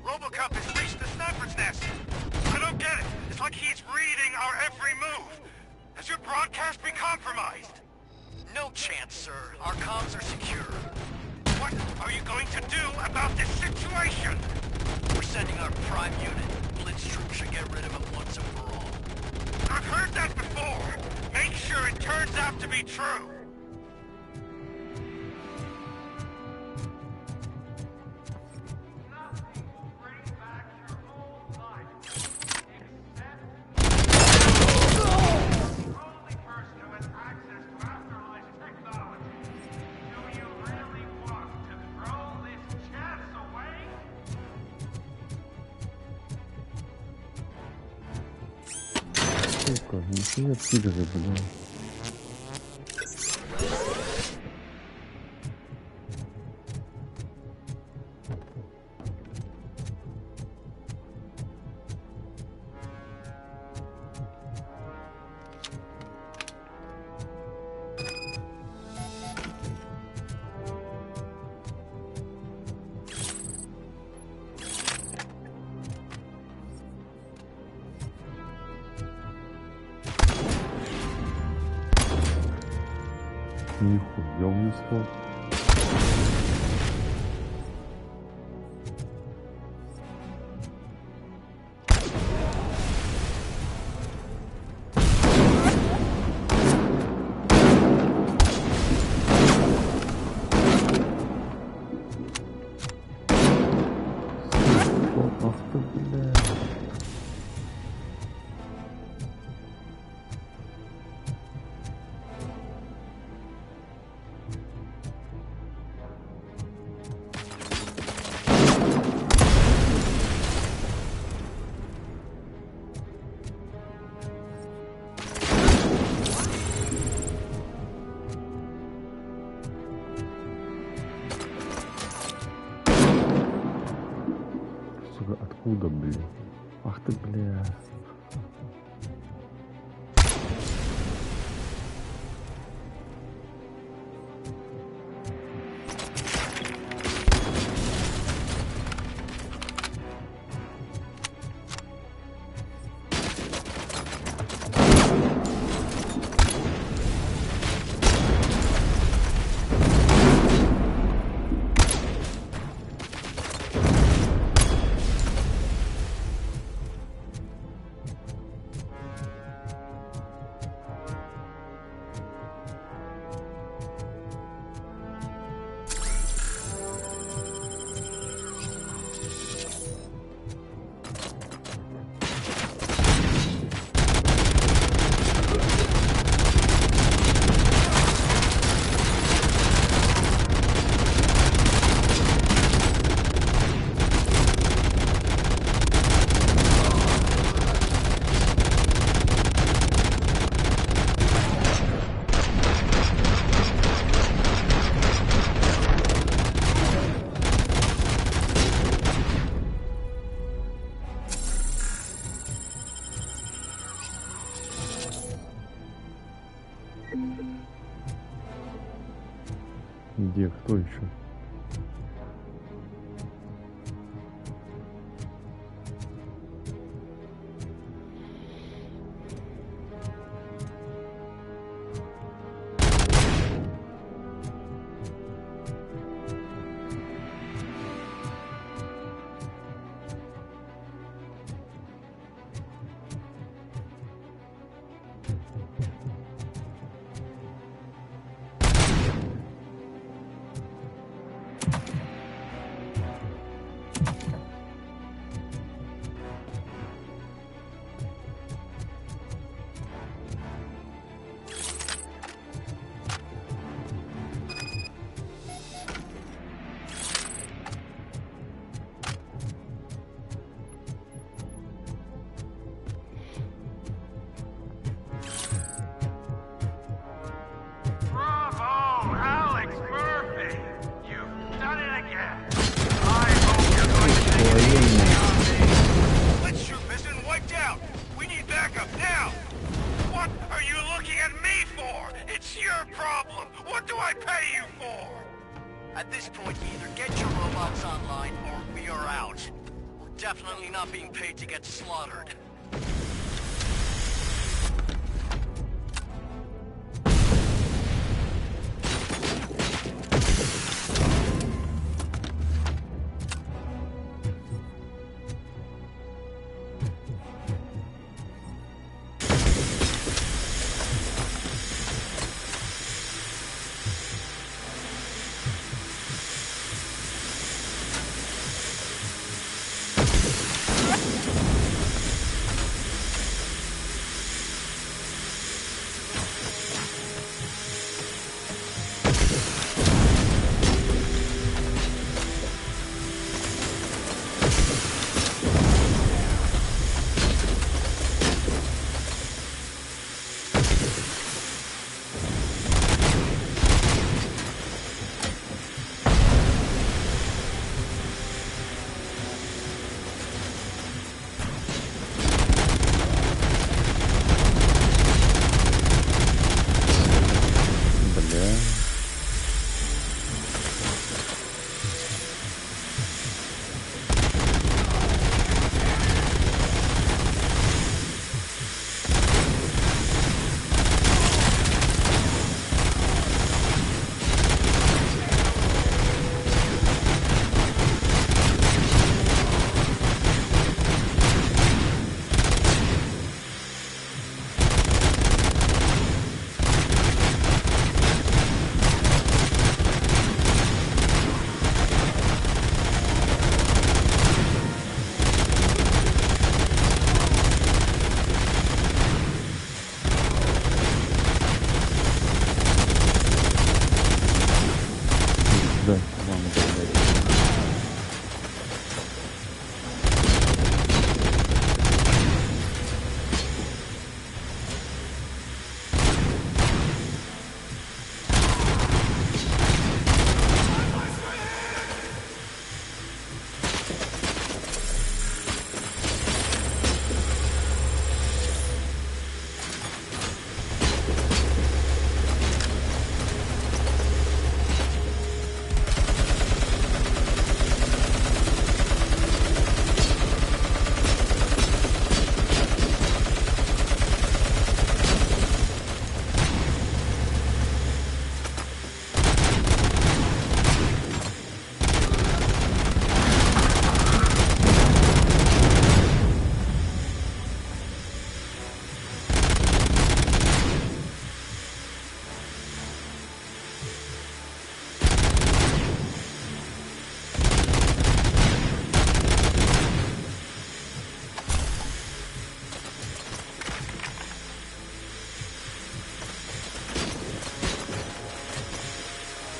ROBOCOP has reached the sniper's nest. I don't get it. It's like he's reading our every move. Has your broadcast been compromised? No chance, sir. Our comms are secure. What are you going to do about this situation? We're sending our prime unit. Blitz troops should get rid of it once and for all. I've heard that before. Make sure it turns out to be true. Сука, нихуя пидоры, блядь. Нихуя унесло. Ах ты, блядь. Сука, откуда, блин? Ах ты, бля. Где? Кто еще? At this point, either get your robots online or we are out. We're definitely not being paid to get slaughtered.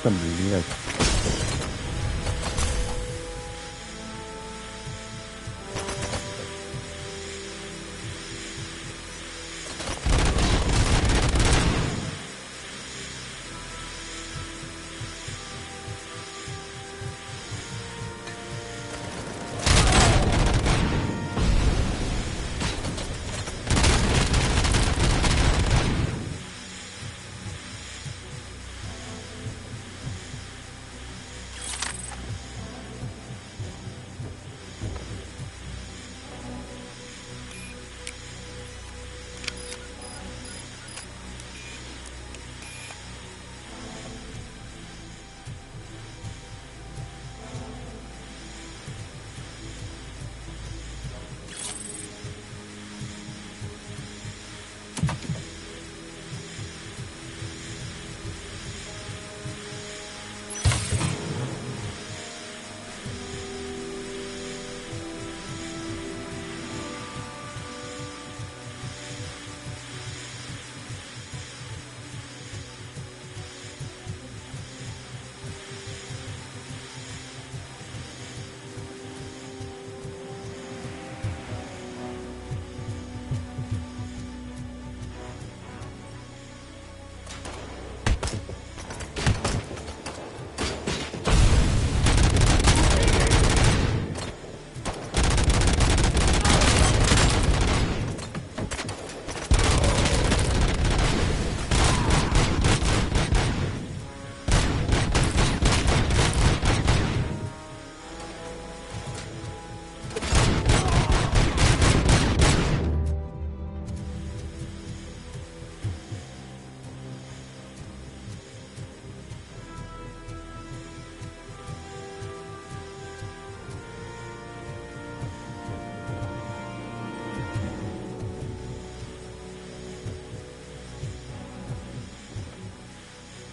Там, блядь.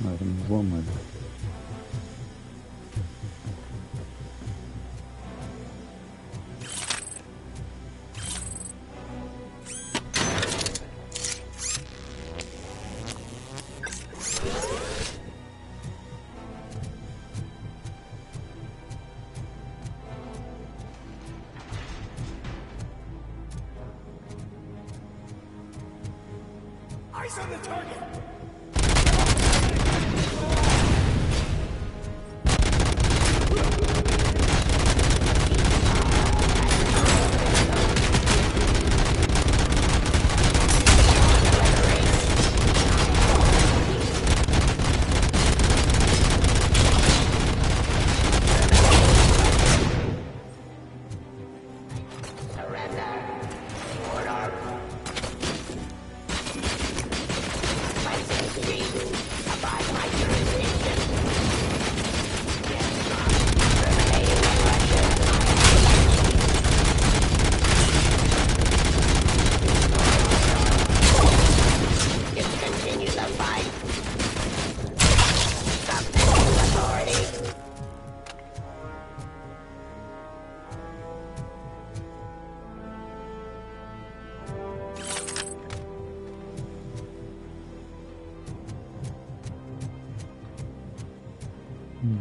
Наверное, взломали. Eyes on the target!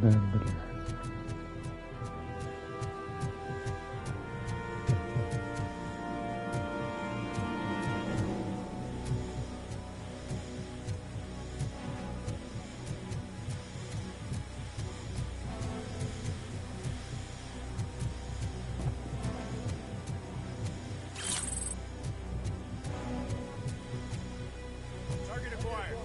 Да, блин. Target acquired.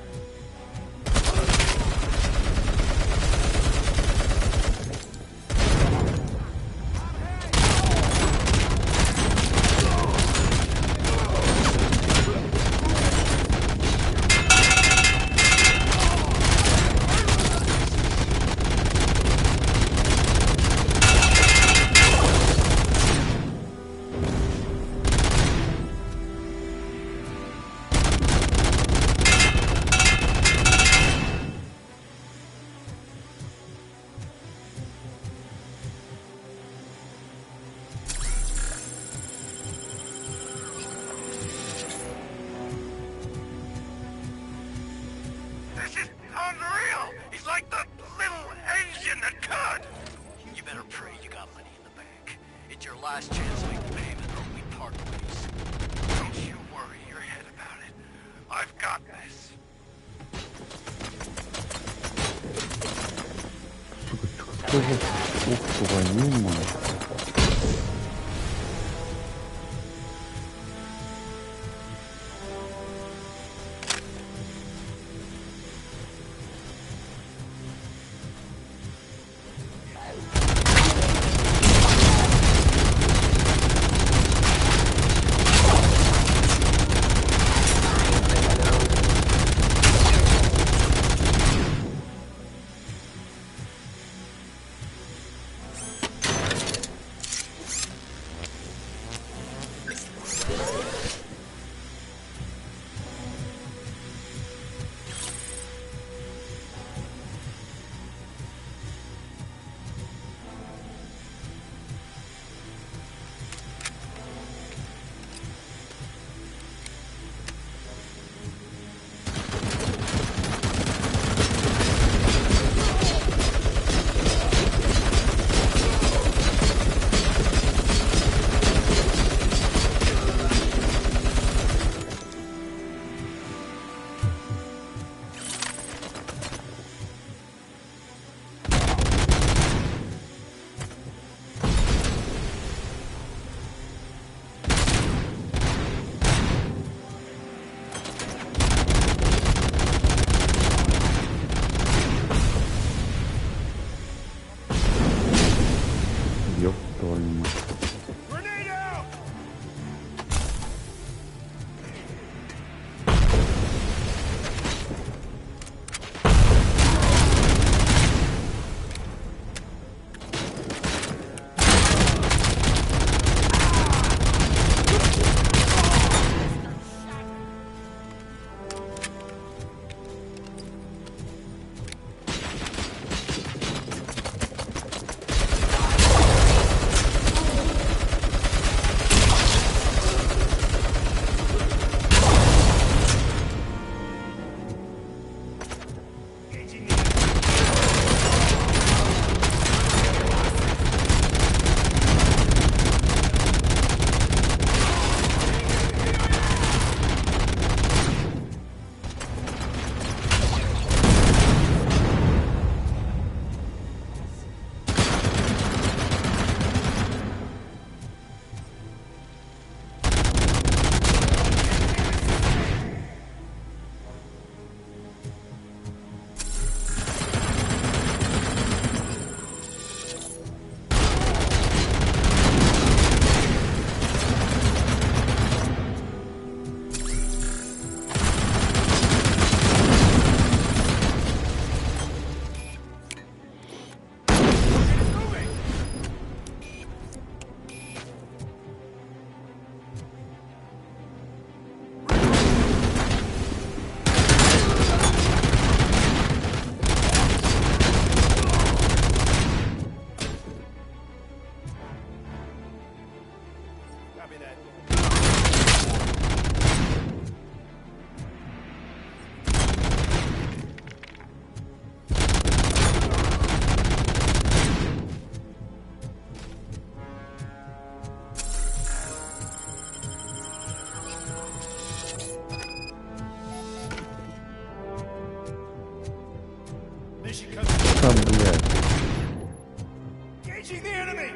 This is unreal! He's like the little Asian that could! You better pray you got money in the bank. It's your last chance to make the payment or we part ways. Don't you worry your head about it. I've got this. Сука, что за... Ух, твою мать. Там, блядь. Engaging the enemy!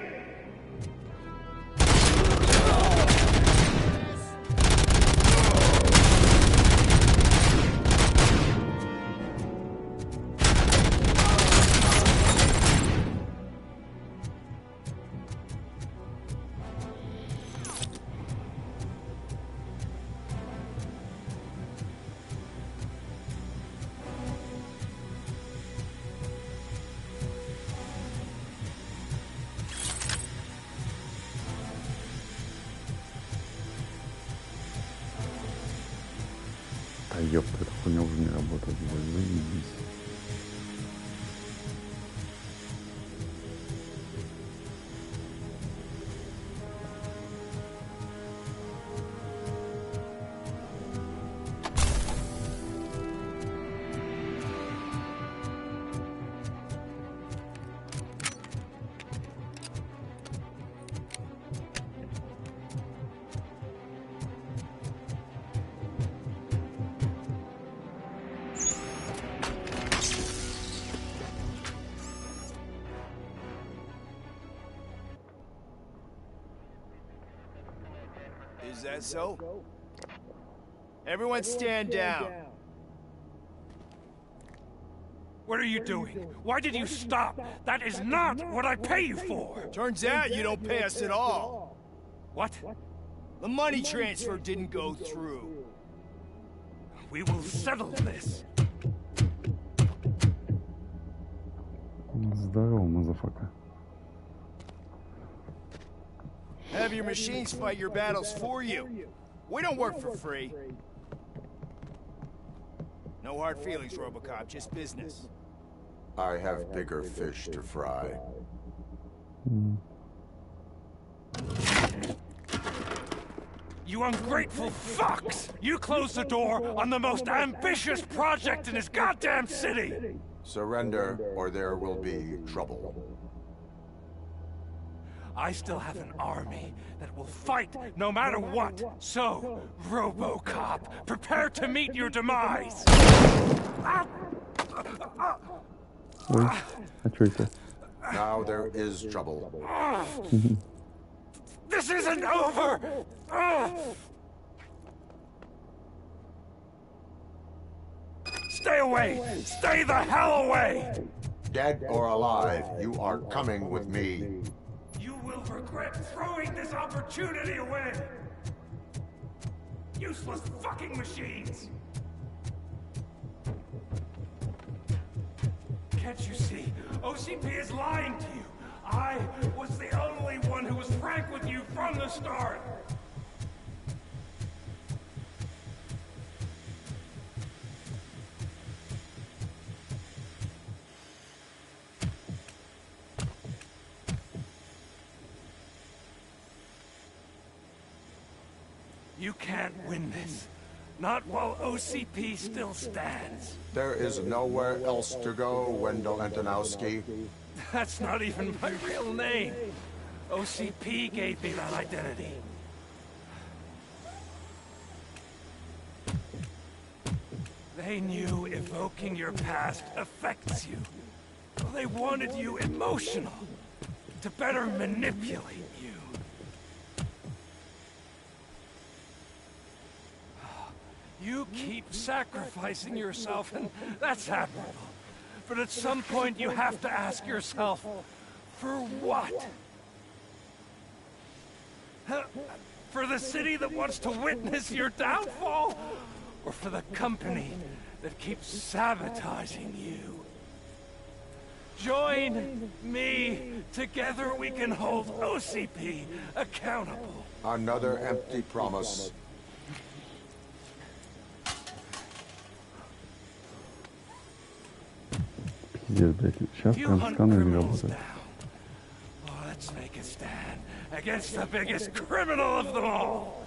Да ёпта, эта хуйня уже не работает, блядь, заебись. Is that so? Everyone stand down. What are you doing? Why did you stop? That is not what I pay you for! Turns out you don't pay us at all. What? The money transfer didn't go through. We will settle this. Здорово, мазафака. Have your machines fight your battles for you. We don't work for free. No hard feelings, Robocop, just business. I have bigger fish to fry. You ungrateful fucks! You closed the door on the most ambitious project in this goddamn city! Surrender, or there will be trouble. I still have an army that will fight no matter what. So, RoboCop, prepare to meet your demise! Ой, а чё это? Now there is trouble. This isn't over! Stay away! Stay the hell away! Dead or alive, you are coming with me. You will regret throwing this opportunity away! Useless fucking machines! Can't you see? OCP is lying to you! I was the only one who was frank with you from the start! You can't win this. Not while OCP still stands. There is nowhere else to go, Wendell Antonowski. That's not even my real name. OCP gave me that identity. They knew evoking your past affects you. They wanted you emotional, to better manipulate you. You keep sacrificing yourself, and that's admirable. But at some point you have to ask yourself, for what? For the city that wants to witness your downfall? Or for the company that keeps sabotaging you? Join me. Together we can hold OCP accountable. Another empty promise. Пиздец, блядь, сейчас прям сканы не работают. Let's make a stand against the biggest criminal of them all.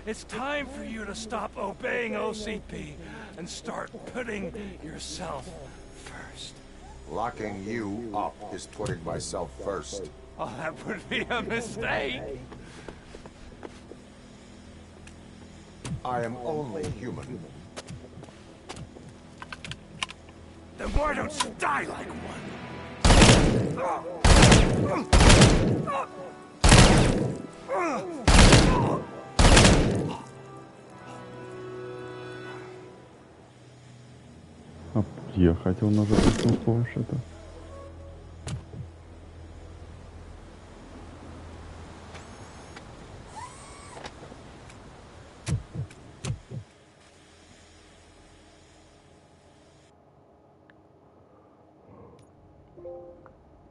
It's time for you to stop obeying OCP and start putting yourself first. Locking you up is putting myself first. Oh, that would be a mistake. I am only human. The The boy don't die like one. Я хотел нажать на кнопку вообще-то.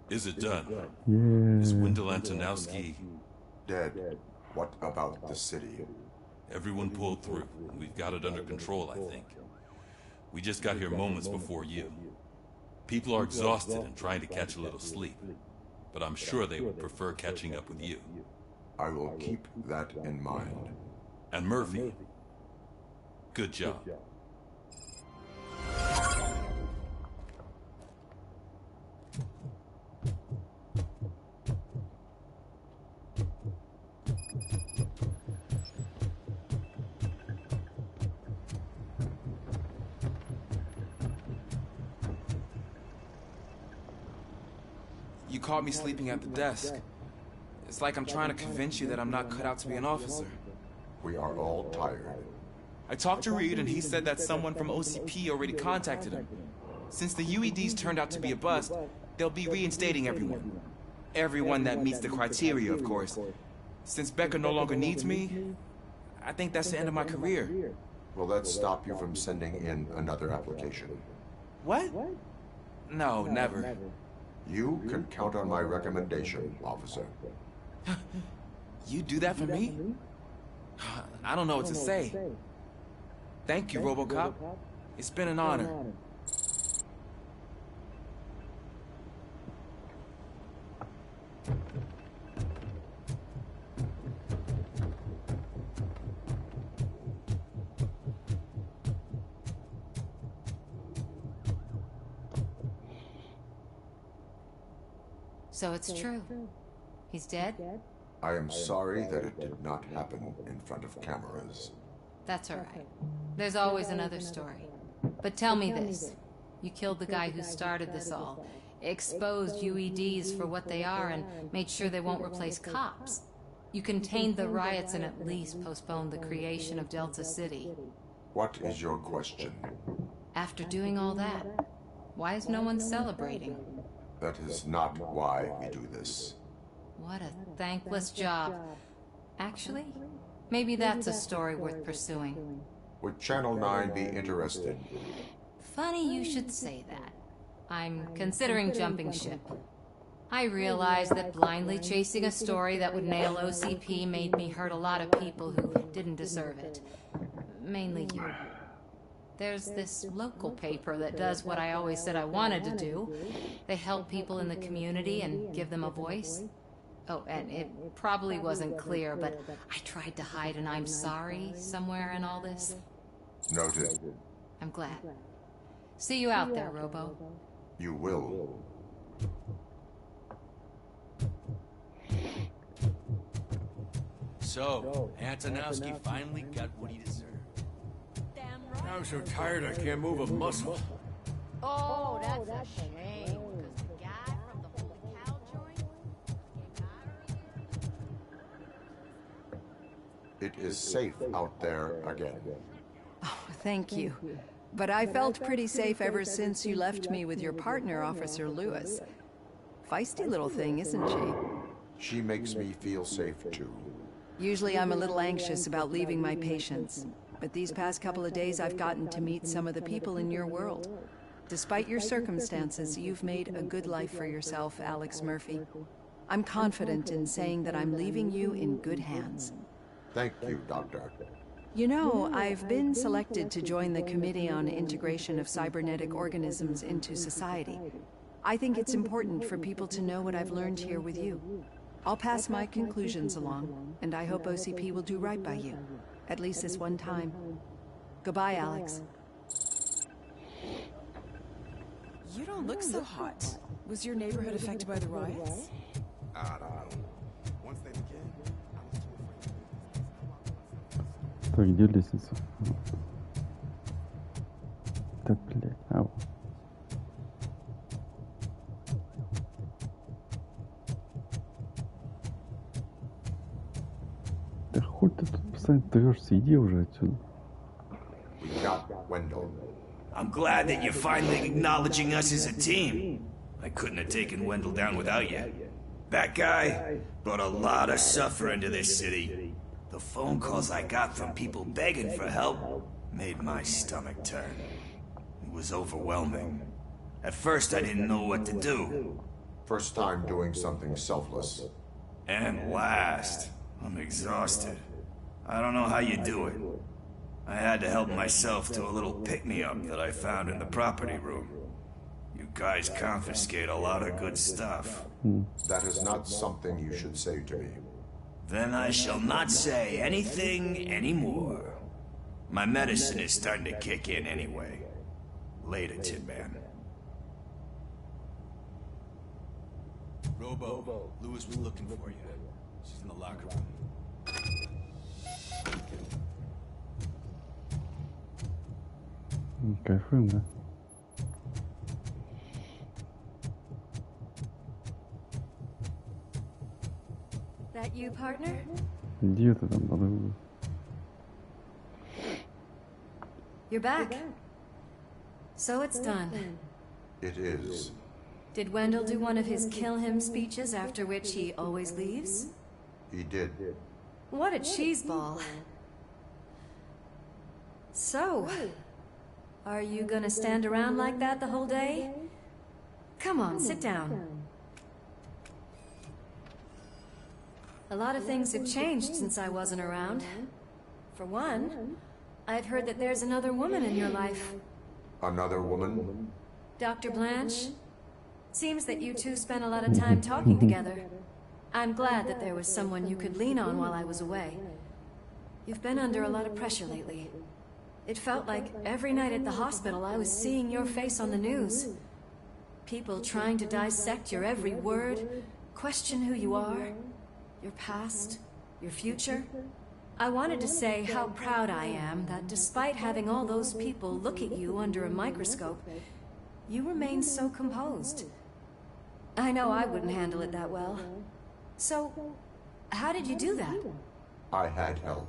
Is it done? Yeah. Is Wendell Antonowski dead? What about the city? Everyone pulled through. We've got it under control, I think. We just got here moments before you. People are exhausted and trying to catch a little sleep, but I'm sure they would prefer catching up with you. I will keep that in mind. And Murphy, good job. You caught me sleeping at the desk. It's like I'm trying to convince you that I'm not cut out to be an officer. We are all tired. I talked to Reed and he said that someone from OCP already contacted him. Since the UEDs turned out to be a bust, they'll be reinstating everyone. Everyone that meets the criteria, of course. Since Becca no longer needs me, I think that's the end of my career. Will that stop you from sending in another application? What? No, never. You can count on my recommendation, officer. You do that for me? I don't know what to say. Thank you, RoboCop. It's been an honor. So it's true. He's dead? I am sorry that it did not happen in front of cameras. That's all right. There's always another story. But tell me this. You killed the guy who started this all, exposed UEDs for what they are, and made sure they won't replace cops. You contained the riots and at least postponed the creation of Delta City. What is your question? After doing all that, why is no one celebrating? That is not why we do this. What a thankless job. Actually, maybe that's a story worth pursuing. Would Channel 9 be interested? Funny you should say that. I'm considering jumping ship. I realize that blindly chasing a story that would nail OCP made me hurt a lot of people who didn't deserve it. Mainly you. There's this local paper that does what I always said I wanted to do. They help people in the community and give them a voice. Oh, and it probably wasn't clear, but I tried to hide an I'm sorry somewhere in all this. Noted. I'm glad. See you out there, Robo. You will. So, Antonowski finally got what he deserved. I'm so tired I can't move a muscle. Oh, that's a shame. Because the guy from the Holy Cow joint came out of here. It is safe out there again. Oh, thank you. But I felt pretty safe ever since you left me with your partner, Officer Lewis. Feisty little thing, isn't she? She makes me feel safe too. Usually I'm a little anxious about leaving my patients. But these past couple of days I've gotten to meet some of the people in your world. Despite your circumstances, you've made a good life for yourself, Alex Murphy. I'm confident in saying that I'm leaving you in good hands. Thank you, Doctor. You know, I've been selected to join the Committee on Integration of Cybernetic Organisms into Society. I think it's important for people to know what I've learned here with you. I'll pass my conclusions along, and I hope OCP will do right by you. At least this one time. Goodbye, Alex. You don't look so hot. Was your neighborhood affected by the riots? I don't know. Once they begin, Так, где лестница? Так, блядь, ау. Отстань, трешься, иди уже отсюда. We got Wendell. I'm glad that you're finally acknowledging us as a team. I couldn't have taken Wendell down without you. That guy brought a lot of suffering to this city. The phone calls I got from people begging for help made my stomach turn. It was overwhelming. At first I didn't know what to do. First time doing something selfless. And last, I'm exhausted. I don't know how you do it. I had to help myself to a little pick-me-up that I found in the property room. You guys confiscate a lot of good stuff. That is not something you should say to me. Then I shall not say anything anymore. My medicine is starting to kick in anyway. Later, Tin Man. Robo, Lewis was looking for you. She's in the locker room. Кайфуем, да? That you, partner? Где ты там, подруга? You're back. So it's done. It is. Did Wendell do one of his kill him speeches after which he always leaves? He did. What a cheeseball. So, are you gonna stand around like that the whole day? Come on, sit down. A lot of things have changed since I wasn't around. For one, I've heard that there's another woman in your life. Another woman? Dr. Blanche? Seems that you two spent a lot of time talking together. I'm glad that there was someone you could lean on while I was away. You've been under a lot of pressure lately. It felt like every night at the hospital I was seeing your face on the news. People trying to dissect your every word, question who you are, your past, your future. I wanted to say how proud I am that despite having all those people look at you under a microscope, you remain so composed. I know I wouldn't handle it that well. So, how did you do that? I had help.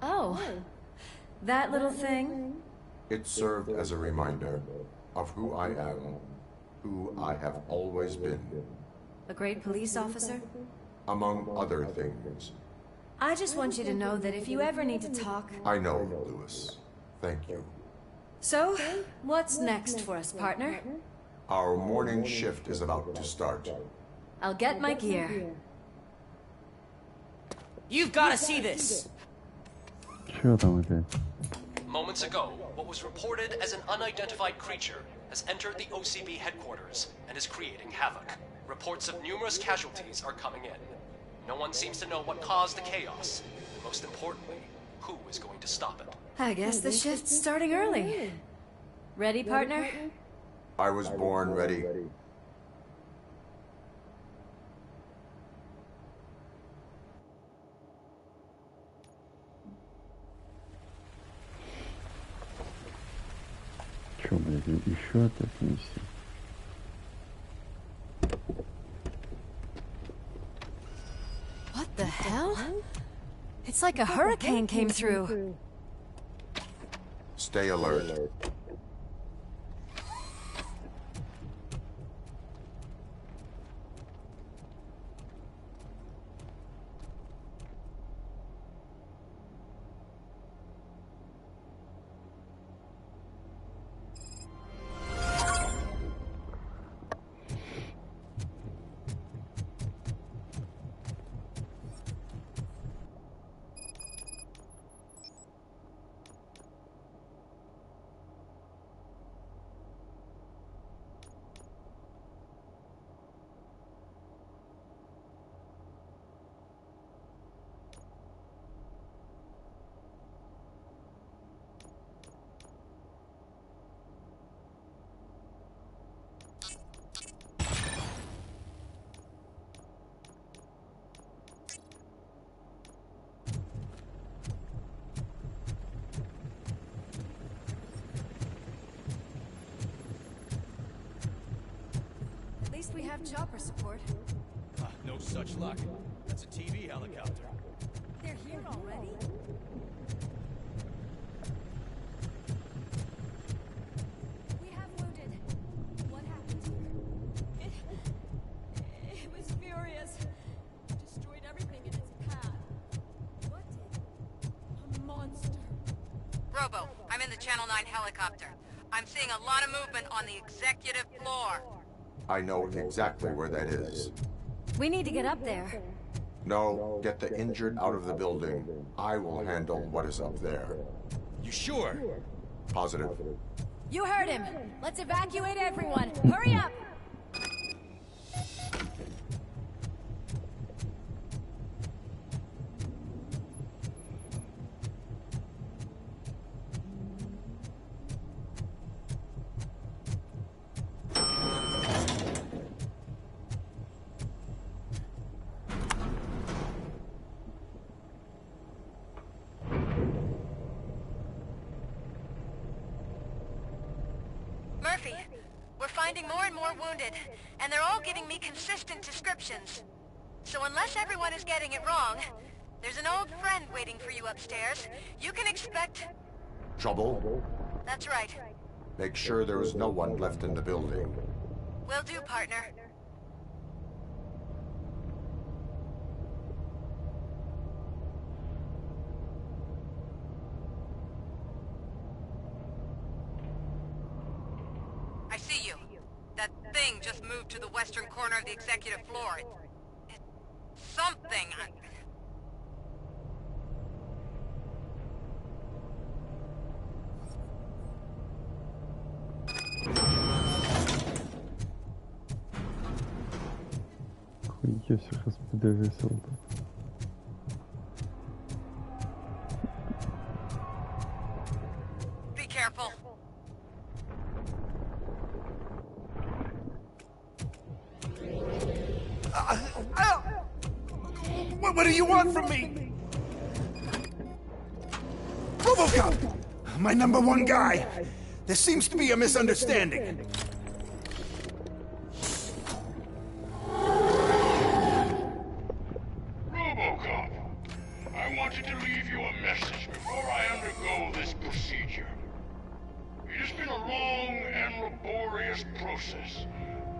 Oh, that little thing? It served as a reminder of who I am, who I have always been. A great police officer? Among other things. I just want you to know that if you ever need to talk... I know, Lewis. Thank you. So, what's next for us, partner? Our morning shift is about to start. I'll get my gear. You've got to see this! Чё там опять? Moments ago, what was reported as an unidentified creature has entered the OCB headquarters and is creating havoc. Reports of numerous casualties are coming in. No one seems to know what caused the chaos. And most importantly, who is going to stop it. I guess the shift's starting early. Ready, partner? I was born ready. Чё, блядь, еще опять миссия? What the hell? It's like a hurricane came through. Stay alert. We have chopper support. No such luck. That's a TV helicopter. They're here already? We have wounded. What happened here? It was furious. Destroyed everything in its path. What did? A monster. Robo, I'm in the Channel 9 helicopter. I'm seeing a lot of movement on the executive floor. I know exactly where that is. We need to get up there. No, get the injured out of the building. I will handle what is up there. You sure? Positive. You heard him. Let's evacuate everyone. Hurry up! Murphy, we're finding more and more wounded, and they're all giving me consistent descriptions. So unless everyone is getting it wrong, there's an old friend waiting for you upstairs. You can expect... Trouble? That's right. Make sure there is no one left in the building. Will do, partner. I see you. That thing just moved to the western corner of the executive floor. It's something. Хуя все сейчас подавесил-то. Be careful. What do you want from me? RoboCop! My #1 guy! There seems to be a misunderstanding. RoboCop, I wanted to leave you a message before I undergo this procedure. It has been a long and laborious process,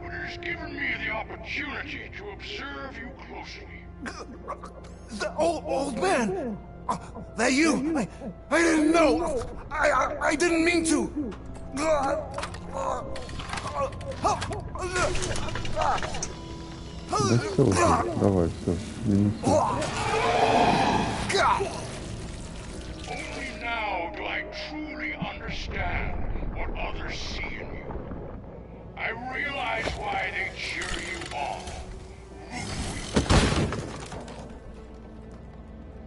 but it has given me the opportunity to observe you closely. The old man! That you? I didn't know! I didn't mean to! Да все уже, давай, все, не неси. Only now do I truly understand what others see in you. I realize why they cheer you on.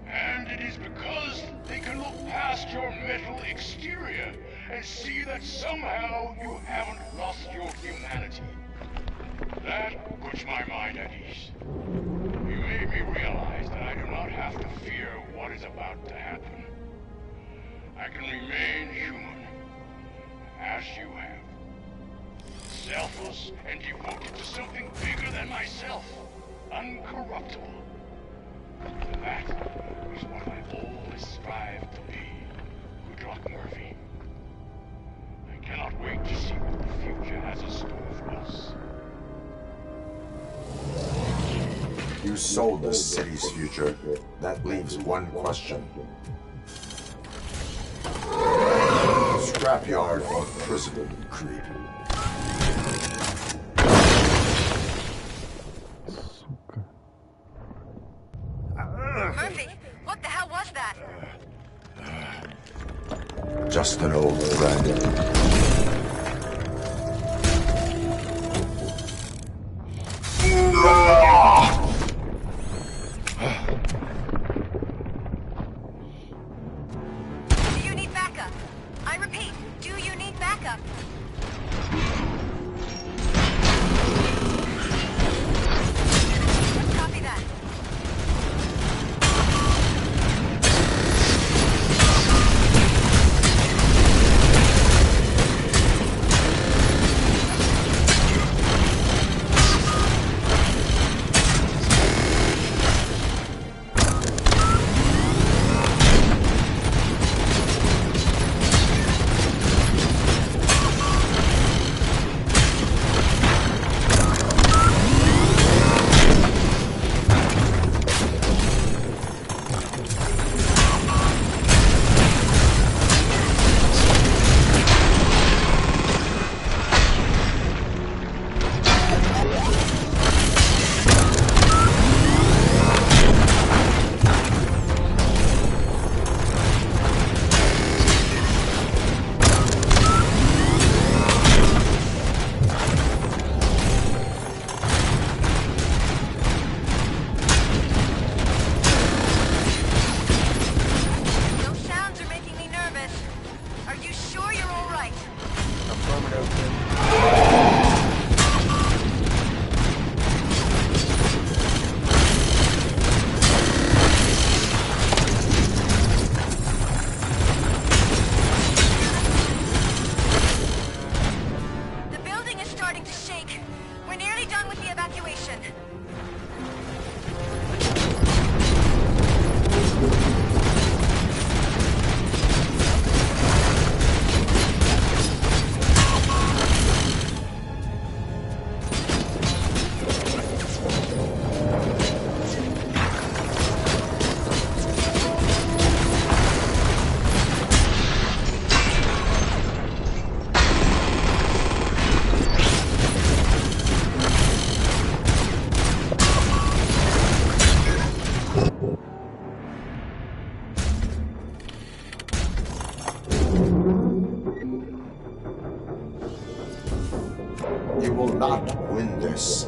And it is because they can look past your metal exterior and see that somehow you haven't lost your humanity. That puts my mind at ease. You made me realize that I do not have to fear what is about to happen. I can remain human, as you have. Selfless and devoted to something bigger than myself. Uncorruptible. That is what I always strive to be. Good luck, Murphy. I cannot wait to see what the future has in store for us. You sold the city's future. That leaves one question. Scrapyard or prison, Creed? Murphy, what the hell was that? Just an old friend. Do you need backup? I repeat, do you need backup? Copy that. We will not win this.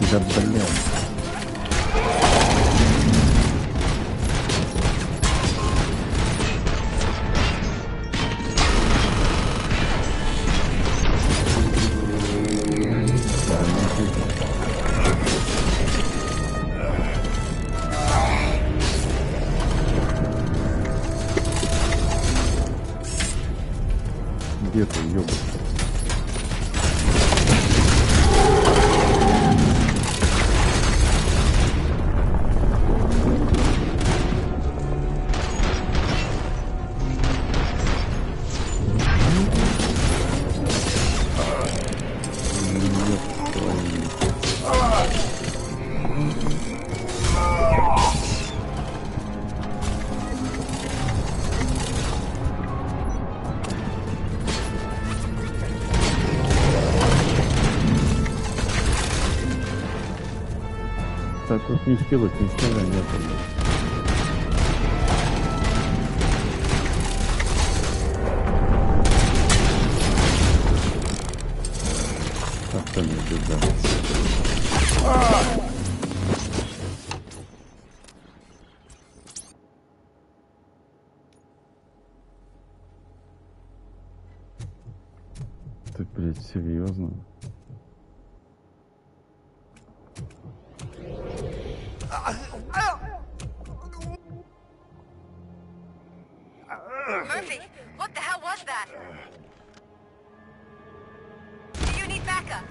Да блин. Где ты, ёбаный? Да тут ни скиллов, ни скилла нет. Так-то не туда. Ты, блядь, серьезно? Murphy, what the hell was that? Do you need backup?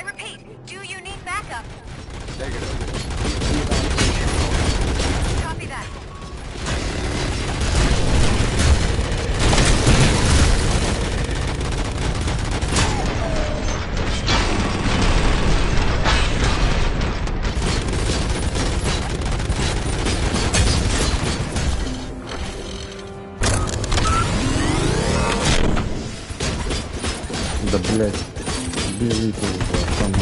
repeat, do you need backup? Negative. Copy that. Да блять, белый сам.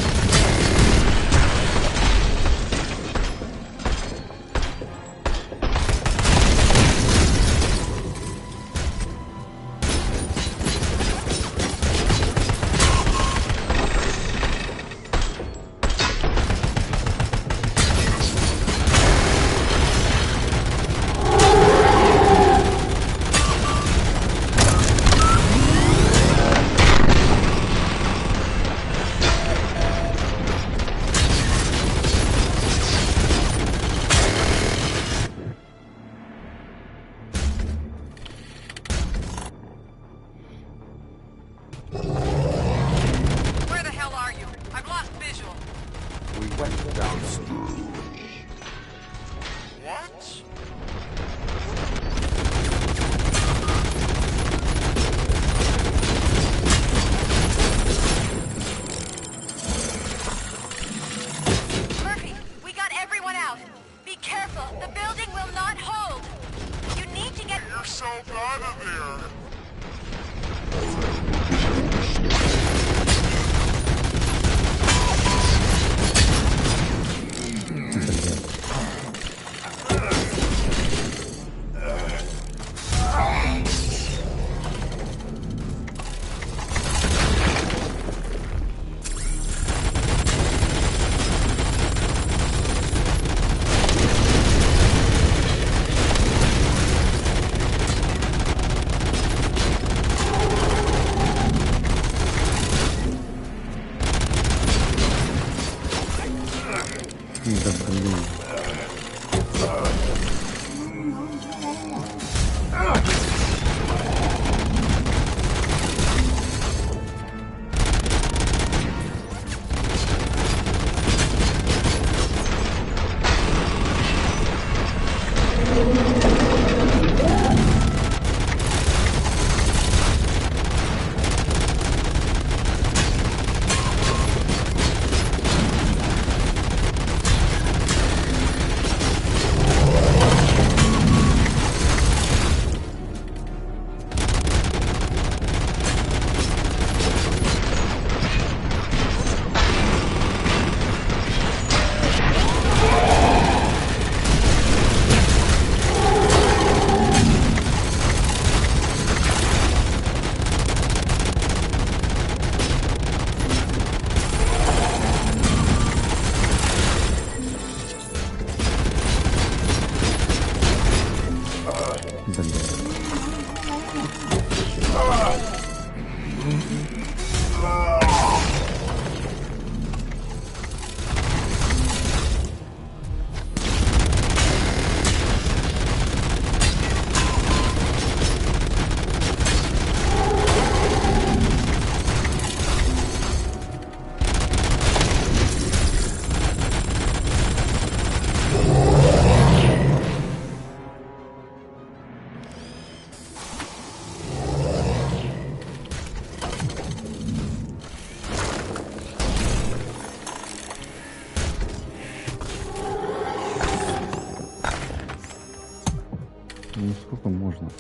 Ну сколько можно?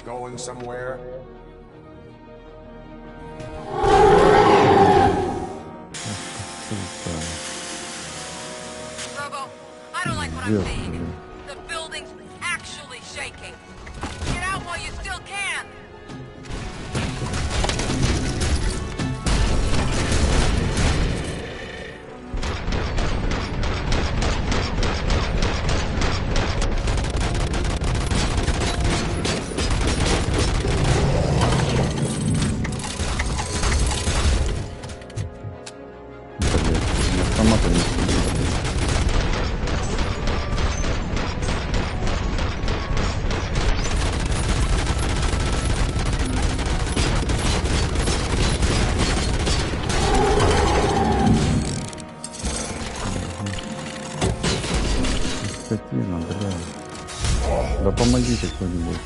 Going somewhere? Robo, I don't like what I'm seeing. The building's actually shaking. Get out while you still can. помогите кто-нибудь.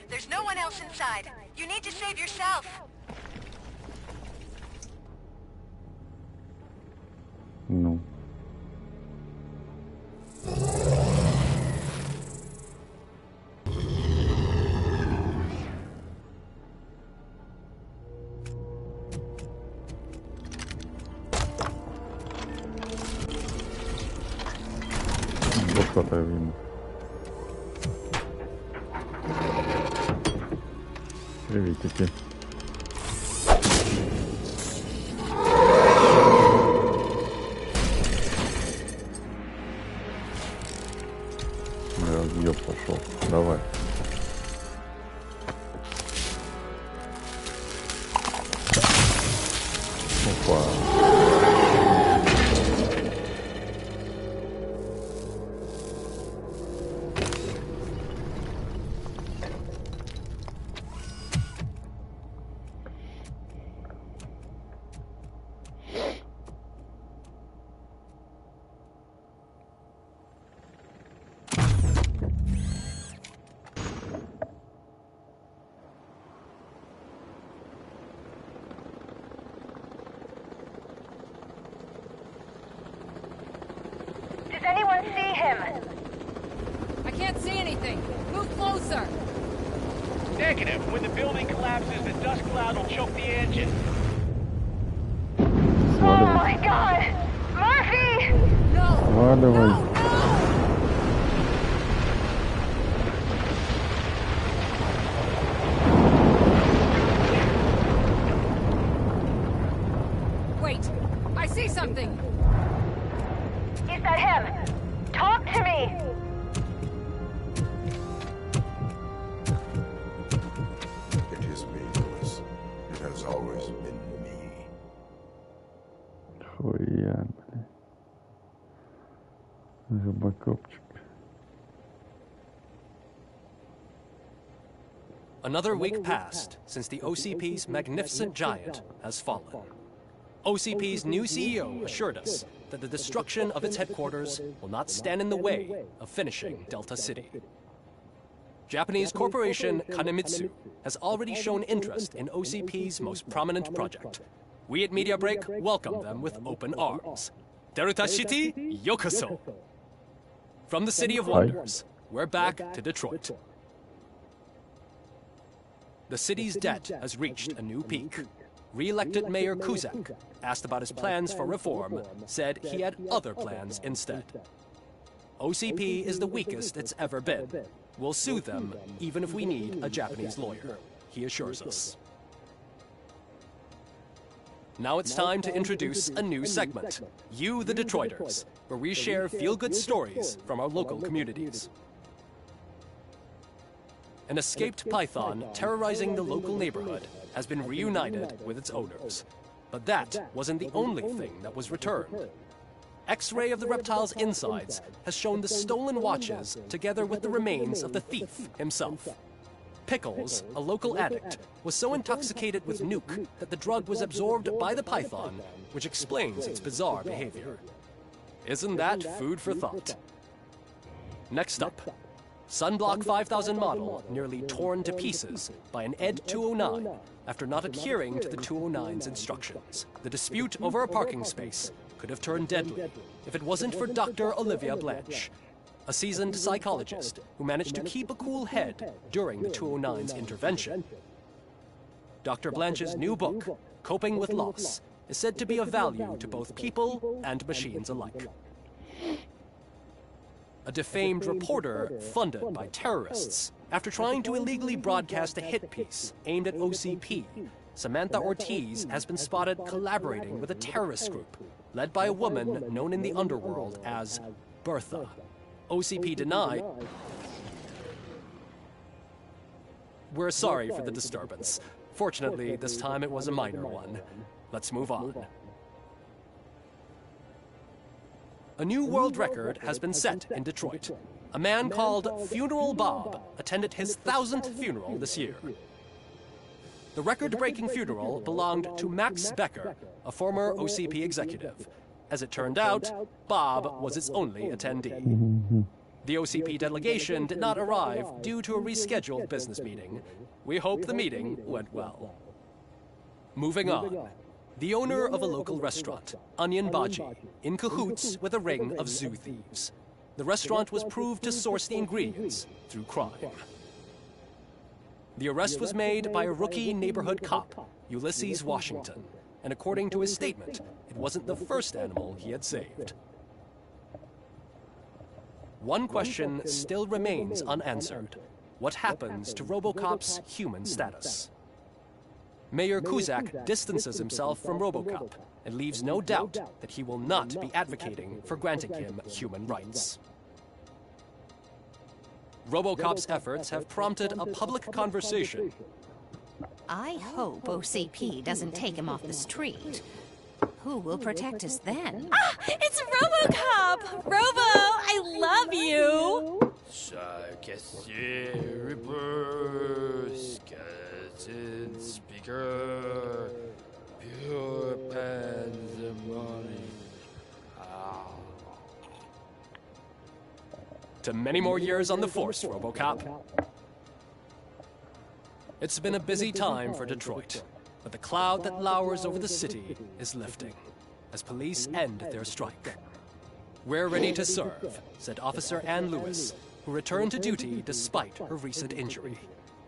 There's no one else inside. You need to save yourself. Ну. Вот хватает время. Приветики. Разъёб пошел. Давай. Опа. Another week passed since the OCP's magnificent giant has fallen. OCP's new CEO assured us that the destruction of its headquarters will not stand in the way of finishing Delta City. Japanese corporation Kanemitsu has already shown interest in OCP's most prominent project. We at Media Break welcome them with open arms. Delta City, yokoso! From the City of Wonders, we're back to Detroit. The city's debt has reached a new peak. Re-elected Mayor Kuzak, asked about his plans for reform, said he had other plans instead. OCP is the weakest it's ever been. We'll sue them, even if we need a Japanese lawyer, he assures us. Now it's time to introduce a new segment, You the Detroiters, where we share feel-good stories from our local communities. An escaped python terrorizing the local neighborhood has been reunited with its owners. But that wasn't the only thing that was returned. X-ray of the reptile's insides has shown the stolen watches together with the remains of the thief himself. Pickles, a local addict, was so intoxicated with nuke that the drug was absorbed by the python, which explains its bizarre behavior. Isn't that food for thought? Next up, Sunblock 5000 model nearly torn to pieces by an ED 209 after not adhering to the 209's instructions. The dispute over a parking space could have turned deadly if it wasn't for Dr. Olivia Blanche, a seasoned psychologist who managed to keep a cool head during the 209's intervention. Dr. Blanche's new book, Coping with Loss, is said to be of value to both people and machines alike. A defamed reporter funded by terrorists after trying to illegally broadcast a hit piece aimed at OCP. Samantha Ortiz has been spotted collaborating with a terrorist group led by a woman known in the underworld as Bertha. OCP denied. We're sorry for the disturbance. Fortunately, this time it was a minor one. Let's move on. A new world record has been set in Detroit. A man called Funeral Bob attended his 1000th funeral this year. The record-breaking funeral belonged to Max Becker, a former OCP executive. As it turned out, Bob was its only attendee. The OCP delegation did not arrive due to a rescheduled business meeting. We hope the meeting went well. Moving on. The owner of a local restaurant, Onion Baji, in cahoots with a ring of zoo thieves. The restaurant was proved to source the ingredients through crime. The arrest was made by a rookie neighborhood cop, Ulysses Washington, and according to his statement, it wasn't the first animal he had saved. One question still remains unanswered. What happens to RoboCop's human status? Mayor Kuzak distances himself from RoboCop and leaves no doubt that he will not be advocating for granting him human rights. RoboCop's efforts have prompted a public conversation. I hope OCP doesn't take him off the street. Who will protect us then? Ah! It's RoboCop! Robo, I love you! Speaker, pure pandemonium. To many more years on the force, RoboCop. It's been a busy time for Detroit, but the cloud that lowers over the city is lifting as police end their strike. We're ready to serve, said Officer Ann Lewis, who returned to duty despite her recent injury.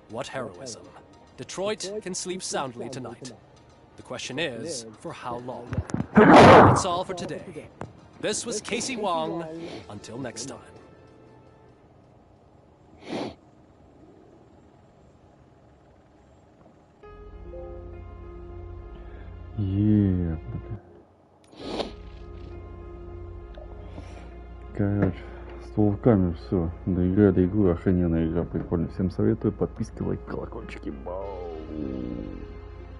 What heroism. Detroit can sleep soundly tonight. The question is, for how long? That's all for today. This was Casey Wong. Until next time. Короче, ствол в камеру, все. Доиграли игру, охрененная игра, прикольно. Всем советую, подписки, лайк, колокольчики. Бау.